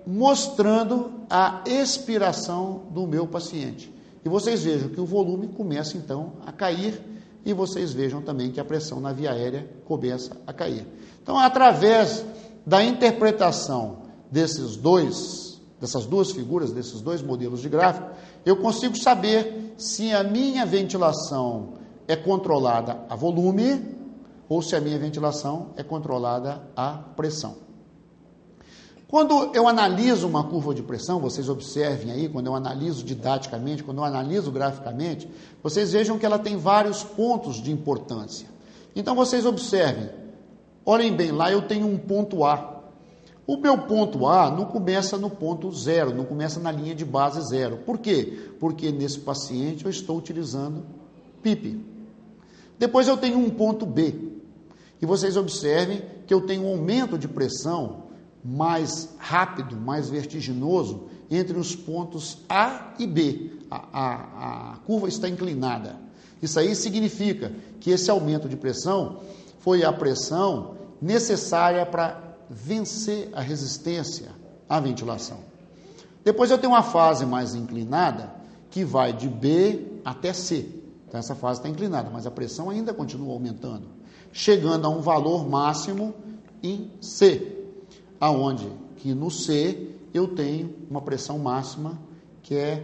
mostrando a expiração do meu paciente. E vocês vejam que o volume começa então a cair e vocês vejam também que a pressão na via aérea começa a cair. Então, através da interpretação dessas duas figuras, desses dois modelos de gráfico, eu consigo saber se a minha ventilação é controlada a volume ou se a minha ventilação é controlada a pressão. Quando eu analiso uma curva de pressão, vocês observem aí, quando eu analiso didaticamente, quando eu analiso graficamente, vocês vejam que ela tem vários pontos de importância. Então, vocês observem, olhem bem, lá eu tenho um ponto A. O meu ponto A não começa no ponto zero, não começa na linha de base zero. Por quê? Porque nesse paciente eu estou utilizando PIP. Depois eu tenho um ponto B. E vocês observem que eu tenho um aumento de pressão mais rápido, mais vertiginoso entre os pontos A e B. A curva está inclinada. Isso aí significa que esse aumento de pressão foi a pressão necessária para vencer a resistência à ventilação. Depois eu tenho uma fase mais inclinada que vai de B até C. Então essa fase está inclinada, mas a pressão ainda continua aumentando, chegando a um valor máximo em C, aonde que no C eu tenho uma pressão máxima que é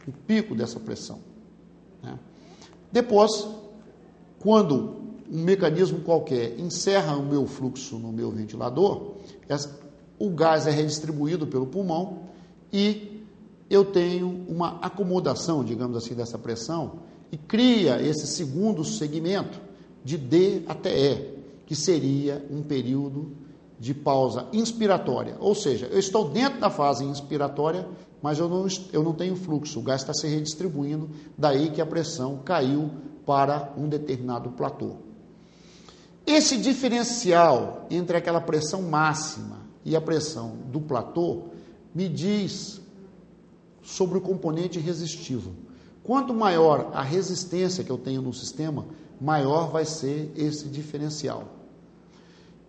o pico dessa pressão, né? Depois, quando um mecanismo qualquer encerra o meu fluxo no meu ventilador, o gás é redistribuído pelo pulmão e eu tenho uma acomodação, digamos assim, dessa pressão e cria esse segundo segmento de D até E, que seria um período de pausa inspiratória. Ou seja, eu estou dentro da fase inspiratória, mas eu não tenho fluxo, o gás está se redistribuindo, daí que a pressão caiu para um determinado platô. Esse diferencial entre aquela pressão máxima e a pressão do platô me diz sobre o componente resistivo. Quanto maior a resistência que eu tenho no sistema, maior vai ser esse diferencial.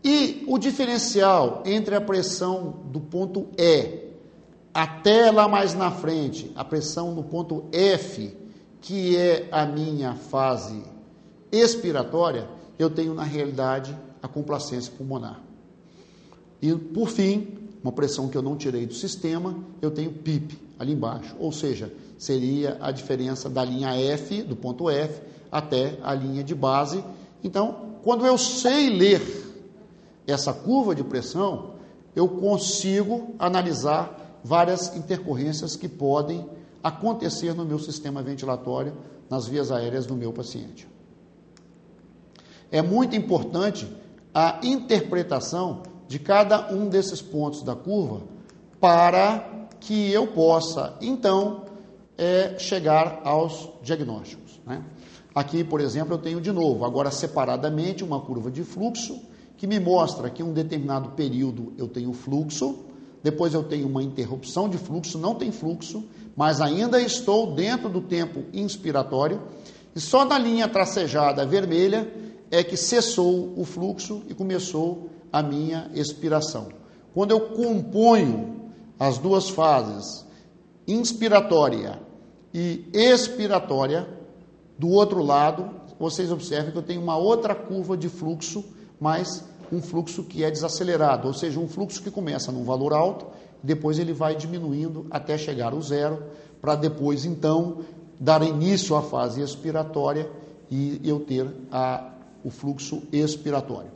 E o diferencial entre a pressão do ponto E até lá mais na frente, a pressão no ponto F, que é a minha fase expiratória, eu tenho na realidade a complacência pulmonar. E por fim, uma pressão que eu não tirei do sistema, eu tenho PIP ali embaixo, ou seja, seria a diferença da linha F, do ponto F, até a linha de base. Então, quando eu sei ler essa curva de pressão, eu consigo analisar várias intercorrências que podem acontecer no meu sistema ventilatório, nas vias aéreas do meu paciente. É muito importante a interpretação de cada um desses pontos da curva para que eu possa, então, chegar aos diagnósticos, né? Aqui, por exemplo, eu tenho de novo, agora separadamente, uma curva de fluxo, que me mostra que em um determinado período eu tenho fluxo, depois eu tenho uma interrupção de fluxo, não tem fluxo, mas ainda estou dentro do tempo inspiratório, e só na linha tracejada vermelha é que cessou o fluxo e começou a minha expiração. Quando eu componho as duas fases, inspiratória e expiratória, do outro lado, vocês observem que eu tenho uma outra curva de fluxo, mas um fluxo que é desacelerado, ou seja, um fluxo que começa num valor alto, depois ele vai diminuindo até chegar ao zero, para depois, então, dar início à fase expiratória e eu ter o fluxo expiratório.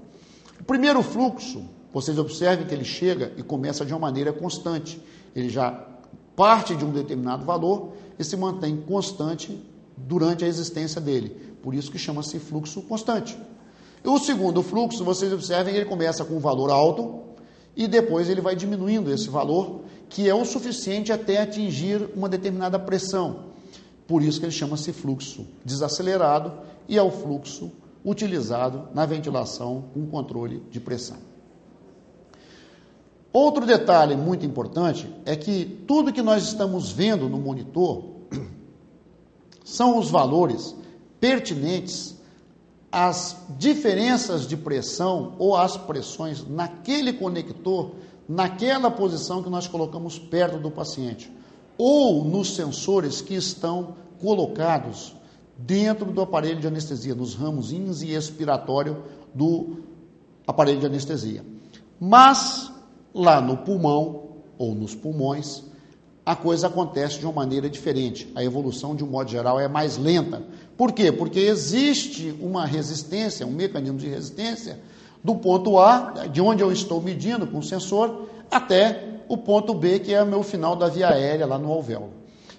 O primeiro fluxo, vocês observem que ele chega e começa de uma maneira constante. Ele já parte de um determinado valor e se mantém constante durante a existência dele. Por isso que chama-se fluxo constante. E o segundo fluxo, vocês observem, ele começa com um valor alto e depois ele vai diminuindo esse valor, que é o suficiente até atingir uma determinada pressão. Por isso que ele chama-se fluxo desacelerado e é o fluxo utilizado na ventilação com controle de pressão. Outro detalhe muito importante é que tudo que nós estamos vendo no monitor são os valores pertinentes às diferenças de pressão ou às pressões naquele conector, naquela posição que nós colocamos perto do paciente, ou nos sensores que estão colocados dentro do aparelho de anestesia, nos ramozinhos e expiratório do aparelho de anestesia. Mas lá no pulmão ou nos pulmões, a coisa acontece de uma maneira diferente. A evolução, de um modo geral, é mais lenta. Por quê? Porque existe uma resistência, um mecanismo de resistência do ponto A, de onde eu estou medindo com o sensor, até o ponto B, que é o meu final da via aérea lá no alvéolo.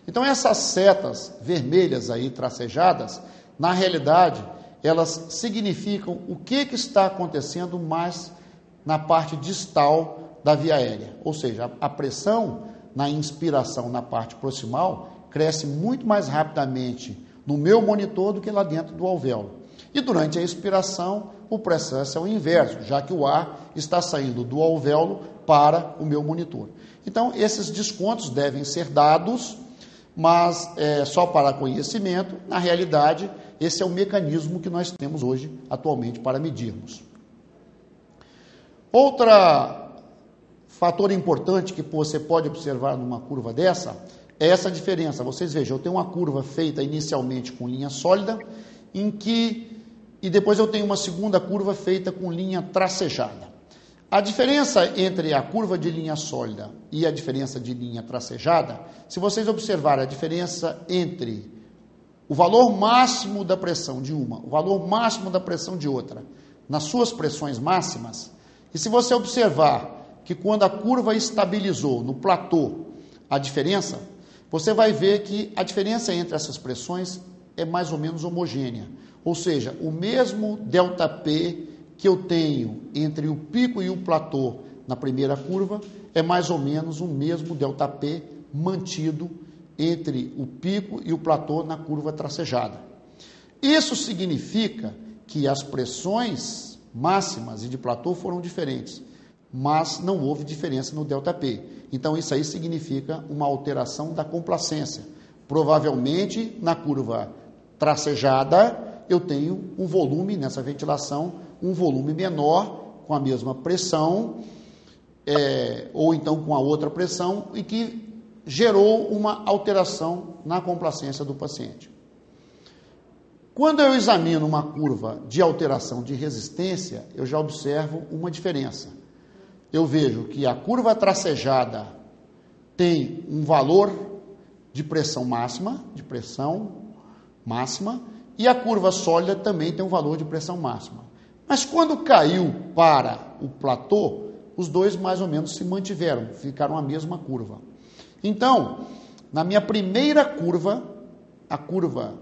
Então, essas setas vermelhas aí, tracejadas, na realidade, elas significam o que está acontecendo mais na parte distal da via aérea. Ou seja, a pressão na inspiração na parte proximal cresce muito mais rapidamente no meu monitor do que lá dentro do alvéolo. E durante a expiração, o processo é o inverso, já que o ar está saindo do alvéolo para o meu monitor. Então, esses descontos devem ser dados, mas só para conhecimento. Na realidade, esse é o mecanismo que nós temos hoje, atualmente, para medirmos. Outro fator importante que você pode observar numa curva dessa é essa diferença. Vocês vejam, eu tenho uma curva feita inicialmente com linha sólida, e depois eu tenho uma segunda curva feita com linha tracejada. A diferença entre a curva de linha sólida e a diferença de linha tracejada, se vocês observarem a diferença entre o valor máximo da pressão de uma, o valor máximo da pressão de outra, nas suas pressões máximas, e se você observar que quando a curva estabilizou no platô a diferença, você vai ver que a diferença entre essas pressões é mais ou menos homogênea. Ou seja, o mesmo ΔP que eu tenho entre o pico e o platô na primeira curva é mais ou menos o mesmo ΔP mantido entre o pico e o platô na curva tracejada. Isso significa que as pressões máximas e de platô foram diferentes, mas não houve diferença no ΔP. Então, isso aí significa uma alteração da complacência. Provavelmente, na curva tracejada, eu tenho um volume, nessa ventilação, um volume menor, com a mesma pressão, ou então com a outra pressão, e que gerou uma alteração na complacência do paciente. Quando eu examino uma curva de alteração de resistência, eu já observo uma diferença. Eu vejo que a curva tracejada tem um valor de pressão máxima, e a curva sólida também tem um valor de pressão máxima. Mas quando caiu para o platô, os dois mais ou menos se mantiveram, ficaram a mesma curva. Então, na minha primeira curva, a curva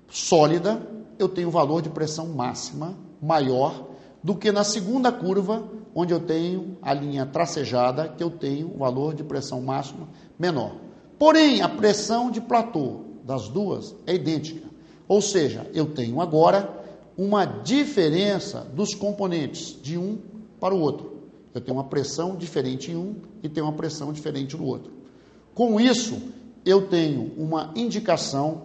sólida, eu tenho um valor de pressão máxima maior do que na segunda curva, onde eu tenho a linha tracejada, que eu tenho um valor de pressão máxima menor. Porém, a pressão de platô das duas é idêntica. Ou seja, eu tenho agora uma diferença dos componentes de um para o outro. Eu tenho uma pressão diferente em um e tenho uma pressão diferente no outro. Com isso, eu tenho uma indicação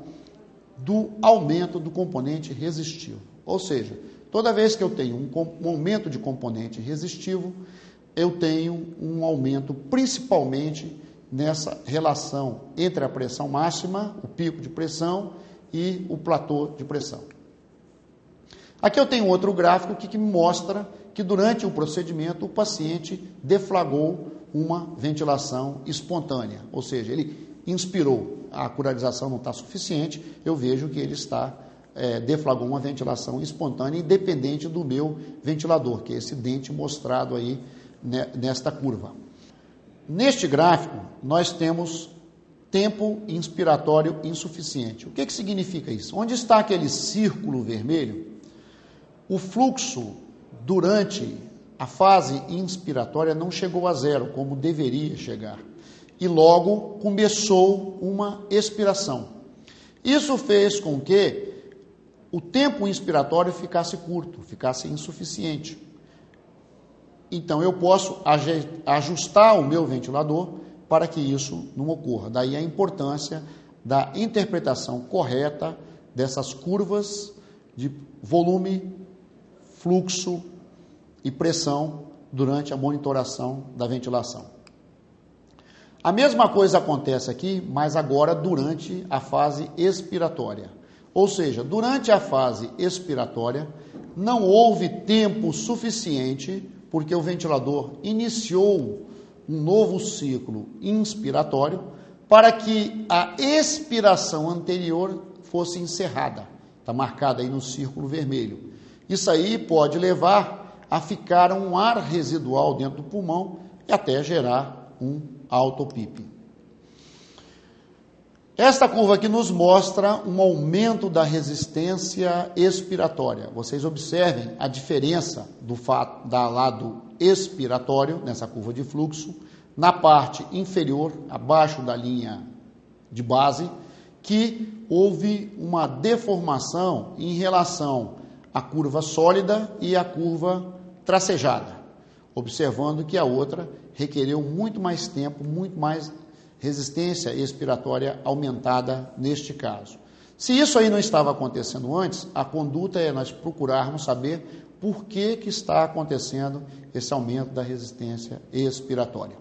do aumento do componente resistivo. Ou seja, toda vez que eu tenho um aumento de componente resistivo, eu tenho um aumento principalmente nessa relação entre a pressão máxima, o pico de pressão, e o platô de pressão. Aqui eu tenho outro gráfico que me mostra que durante o procedimento o paciente deflagrou uma ventilação espontânea, ou seja, ele inspirou, a curarização não está suficiente, eu vejo que ele deflagrou uma ventilação espontânea independente do meu ventilador, que é esse dente mostrado aí nesta curva. Neste gráfico, nós temos tempo inspiratório insuficiente. O que significa isso? Onde está aquele círculo vermelho? O fluxo durante a fase inspiratória não chegou a zero, como deveria chegar. E logo começou uma expiração. Isso fez com que o tempo inspiratório ficasse curto, ficasse insuficiente. Então, eu posso ajustar o meu ventilador para que isso não ocorra. Daí a importância da interpretação correta dessas curvas de volume, fluxo e pressão durante a monitoração da ventilação. A mesma coisa acontece aqui, mas agora durante a fase expiratória. Ou seja, durante a fase expiratória, não houve tempo suficiente, porque o ventilador iniciou um novo ciclo inspiratório, para que a expiração anterior fosse encerrada. Está marcada aí no círculo vermelho. Isso aí pode levar a ficar um ar residual dentro do pulmão e até gerar um autopipe. Esta curva aqui nos mostra um aumento da resistência expiratória. Vocês observem a diferença do lado expiratório, nessa curva de fluxo, na parte inferior, abaixo da linha de base, que houve uma deformação em relação à curva sólida e à curva tracejada, observando que a outra requereu muito mais tempo, muito mais resistência expiratória aumentada neste caso. Se isso aí não estava acontecendo antes, a conduta é nós procurarmos saber por que está acontecendo esse aumento da resistência expiratória.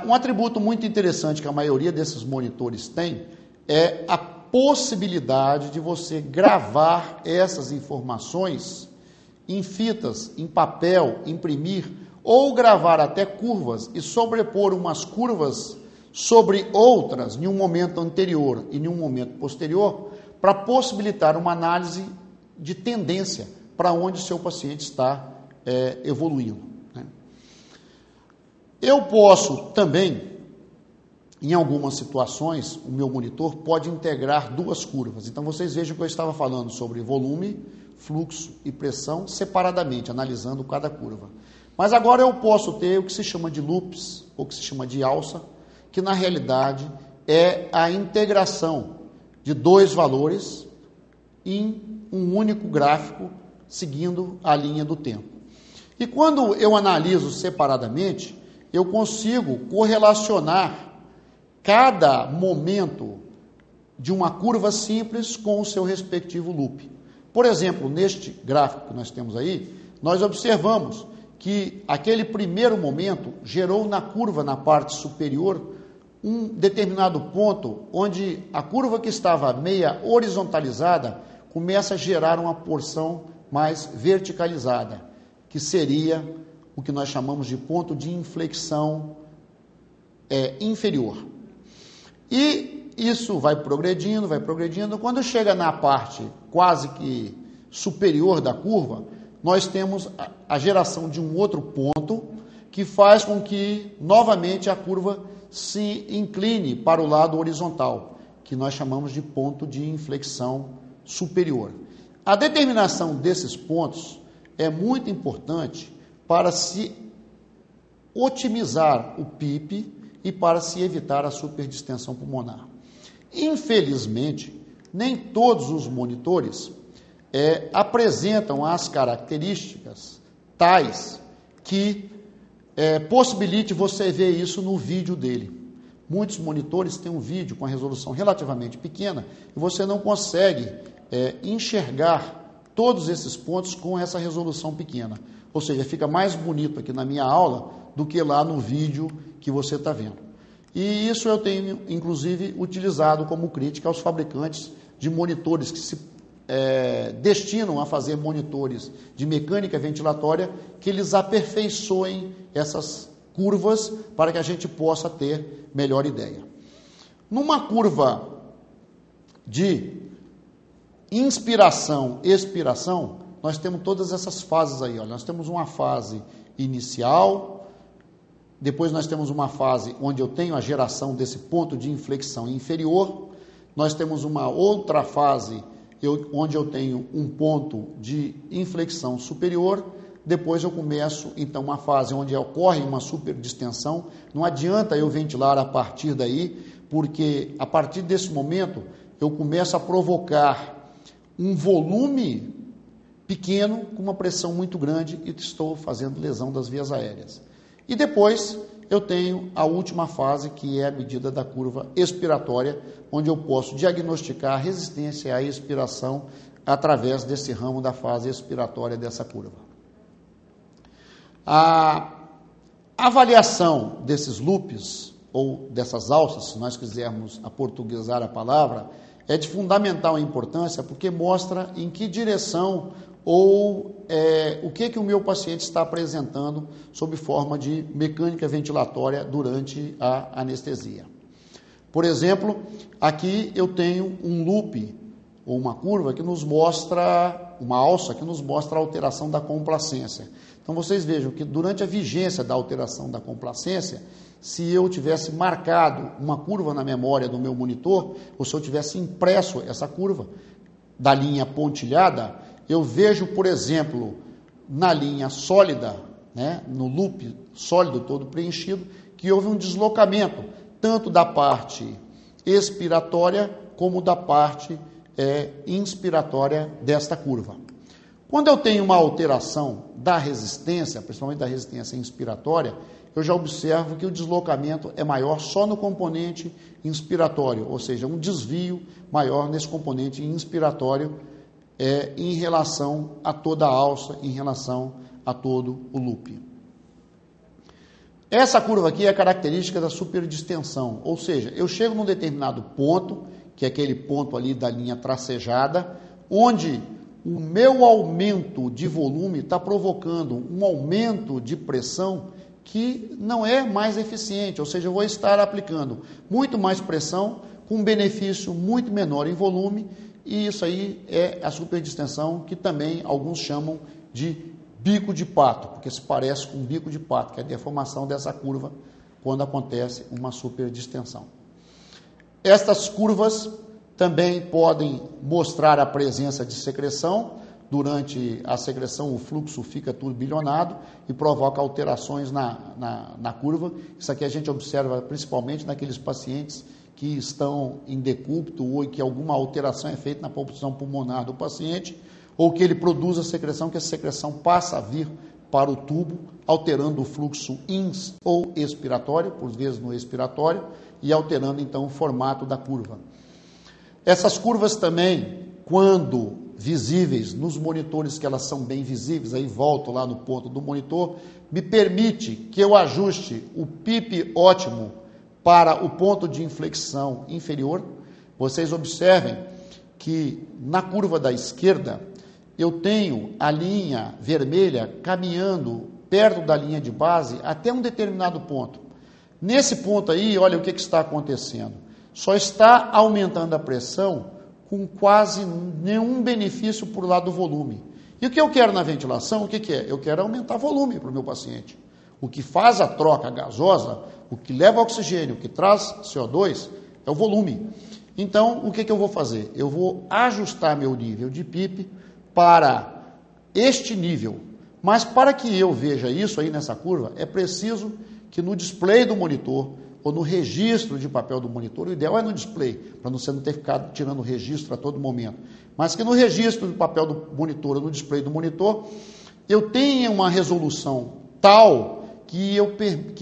Um atributo muito interessante que a maioria desses monitores tem é a possibilidade de você gravar essas informações em fitas, em papel, imprimir, ou gravar até curvas e sobrepor umas curvas sobre outras em um momento anterior e em um momento posterior, para possibilitar uma análise de tendência para onde seu paciente está evoluindo, né? Eu posso também, em algumas situações, o meu monitor pode integrar duas curvas. Então, vocês vejam que eu estava falando sobre volume, fluxo e pressão separadamente, analisando cada curva. Mas agora eu posso ter o que se chama de loops, ou que se chama de alça, que na realidade é a integração de dois valores em um único gráfico, seguindo a linha do tempo. E quando eu analiso separadamente, eu consigo correlacionar cada momento de uma curva simples com o seu respectivo loop. Por exemplo, neste gráfico que nós temos aí, nós observamos que aquele primeiro momento gerou na curva, na parte superior, um determinado ponto onde a curva que estava meia horizontalizada começa a gerar uma porção mais verticalizada, que seria o que nós chamamos de ponto de inflexão inferior. E isso vai progredindo, quando chega na parte quase que superior da curva, nós temos a geração de um outro ponto que faz com que, novamente, a curva se incline para o lado horizontal, que nós chamamos de ponto de inflexão superior. A determinação desses pontos é muito importante para se otimizar o PIP e para se evitar a superdistensão pulmonar. Infelizmente, nem todos os monitores apresentam as características tais que possibilite você ver isso no vídeo dele. Muitos monitores têm um vídeo com a resolução relativamente pequena e você não consegue enxergar todos esses pontos com essa resolução pequena. Ou seja, fica mais bonito aqui na minha aula do que lá no vídeo que você está vendo. E isso eu tenho, inclusive, utilizado como crítica aos fabricantes de monitores que se destinam a fazer monitores de mecânica ventilatória, que eles aperfeiçoem essas curvas para que a gente possa ter melhor ideia. Numa curva de inspiração, expiração, nós temos todas essas fases aí. Olha. Nós temos uma fase inicial, Depois nós temos uma fase onde eu tenho a geração desse ponto de inflexão inferior. Nós temos uma outra fase onde eu tenho um ponto de inflexão superior. Depois eu começo, então, uma fase onde ocorre uma superdistensão. Não adianta eu ventilar a partir daí, porque a partir desse momento eu começo a provocar um volume pequeno com uma pressão muito grande e estou fazendo lesão das vias aéreas. E depois eu tenho a última fase, que é a medida da curva expiratória, onde eu posso diagnosticar a resistência à expiração através desse ramo da fase expiratória dessa curva. A avaliação desses loops, ou dessas alças, se nós quisermos aportuguesar a palavra, é de fundamental importância, porque mostra em que direção ou o que o meu paciente está apresentando sob forma de mecânica ventilatória durante a anestesia. Por exemplo, aqui eu tenho um loop, ou uma curva, que nos mostra, uma alça, que nos mostra a alteração da complacência. Então, vocês vejam que durante a vigência da alteração da complacência, se eu tivesse marcado uma curva na memória do meu monitor, ou se eu tivesse impresso essa curva da linha pontilhada, eu vejo, por exemplo, na linha sólida, no loop sólido todo preenchido, que houve um deslocamento, tanto da parte expiratória como da parte inspiratória desta curva. Quando eu tenho uma alteração da resistência, principalmente da resistência inspiratória, eu já observo que o deslocamento é maior só no componente inspiratório, ou seja, um desvio maior nesse componente inspiratório em relação a toda a alça, em relação a todo o loop. Essa curva aqui é característica da superdistensão, ou seja, eu chego num determinado ponto, que é aquele ponto ali da linha tracejada, onde o meu aumento de volume está provocando um aumento de pressão que não é mais eficiente, ou seja, eu vou estar aplicando muito mais pressão com um benefício muito menor em volume, e isso aí é a superdistensão, que também alguns chamam de bico de pato, porque se parece com um bico de pato, que é a deformação dessa curva quando acontece uma superdistensão. Estas curvas também podem mostrar a presença de secreção. Durante a secreção, o fluxo fica turbilhonado e provoca alterações na curva. Isso aqui a gente observa principalmente naqueles pacientes que estão em decúbito ou que alguma alteração é feita na composição pulmonar do paciente, ou que ele produz a secreção, que a secreção passa a vir para o tubo, alterando o fluxo ins ou expiratório, por vezes no expiratório, e alterando então o formato da curva. Essas curvas também, quando visíveis nos monitores, que elas são bem visíveis, aí volto lá no ponto do monitor, me permite que eu ajuste o PIP ótimo para o ponto de inflexão inferior. Vocês observem que na curva da esquerda eu tenho a linha vermelha caminhando perto da linha de base até um determinado ponto. Nesse ponto aí, olha o que está acontecendo. Só está aumentando a pressão com quase nenhum benefício por lado do volume. E o que eu quero na ventilação, o que é? Eu quero aumentar volume para o meu paciente. O que faz a troca gasosa, o que leva oxigênio, o que traz CO2, é o volume. Então, o que eu vou fazer? Eu vou ajustar meu nível de PIP para este nível. Mas para que eu veja isso aí nessa curva, é preciso que no display do monitor, ou no registro de papel do monitor, o ideal é no display, para você não ter ficado tirando o registro a todo momento, mas que no registro de papel do monitor, ou no display do monitor, eu tenha uma resolução tal que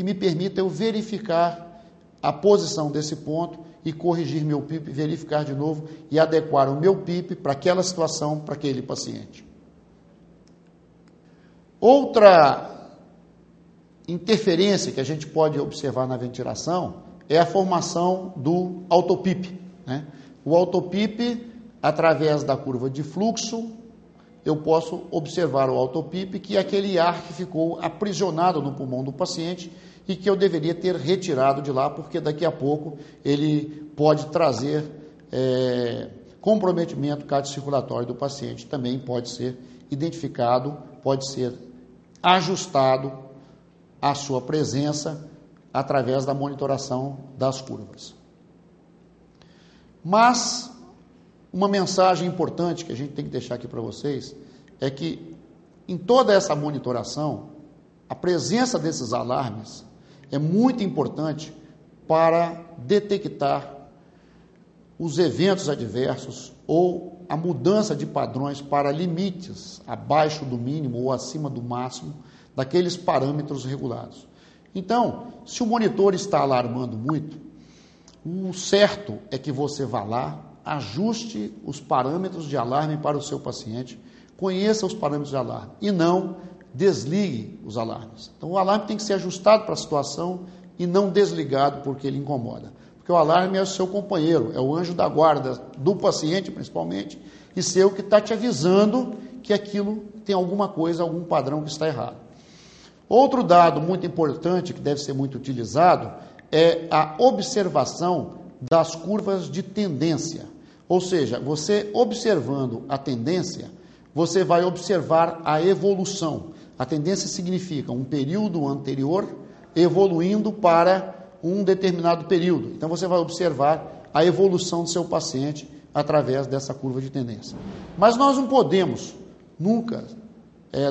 me permita eu verificar a posição desse ponto e corrigir meu PIP, verificar de novo e adequar o meu PIP para aquela situação, para aquele paciente. Outra interferência que a gente pode observar na ventilação é a formação do autopip. O autopip, através da curva de fluxo, eu posso observar o autopip, que é aquele ar que ficou aprisionado no pulmão do paciente e que eu deveria ter retirado de lá, porque daqui a pouco ele pode trazer comprometimento cardiocirculatório do paciente. Também pode ser identificado, pode ser ajustado a sua presença através da monitoração das curvas. Mas uma mensagem importante que a gente tem que deixar aqui para vocês é que em toda essa monitoração, a presença desses alarmes é muito importante para detectar os eventos adversos ou a mudança de padrões para limites abaixo do mínimo ou acima do máximo daqueles parâmetros regulados. Então, se o monitor está alarmando muito, o certo é que você vá lá, ajuste os parâmetros de alarme para o seu paciente, conheça os parâmetros de alarme e não desligue os alarmes. Então, o alarme tem que ser ajustado para a situação e não desligado porque ele incomoda. Porque o alarme é o seu companheiro, é o anjo da guarda do paciente, principalmente, e seu que está te avisando que aquilo tem alguma coisa, algum padrão que está errado. Outro dado muito importante, que deve ser muito utilizado, é a observação das curvas de tendência. Ou seja, você observando a tendência, você vai observar a evolução. A tendência significa um período anterior evoluindo para um determinado período. Então, você vai observar a evolução do seu paciente através dessa curva de tendência. Mas nós não podemos nunca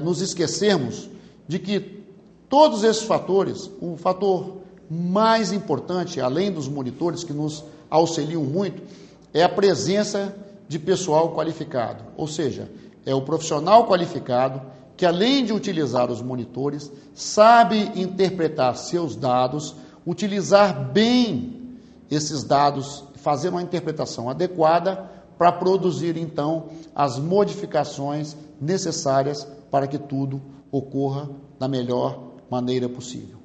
nos esquecermos de que todos esses fatores, o fator mais importante, além dos monitores que nos auxiliam muito, é a presença de pessoal qualificado. Ou seja, é o profissional qualificado que, além de utilizar os monitores, sabe interpretar seus dados, utilizar bem esses dados, fazer uma interpretação adequada para produzir, então, as modificações necessárias para que tudo ocorra da melhor maneira possível.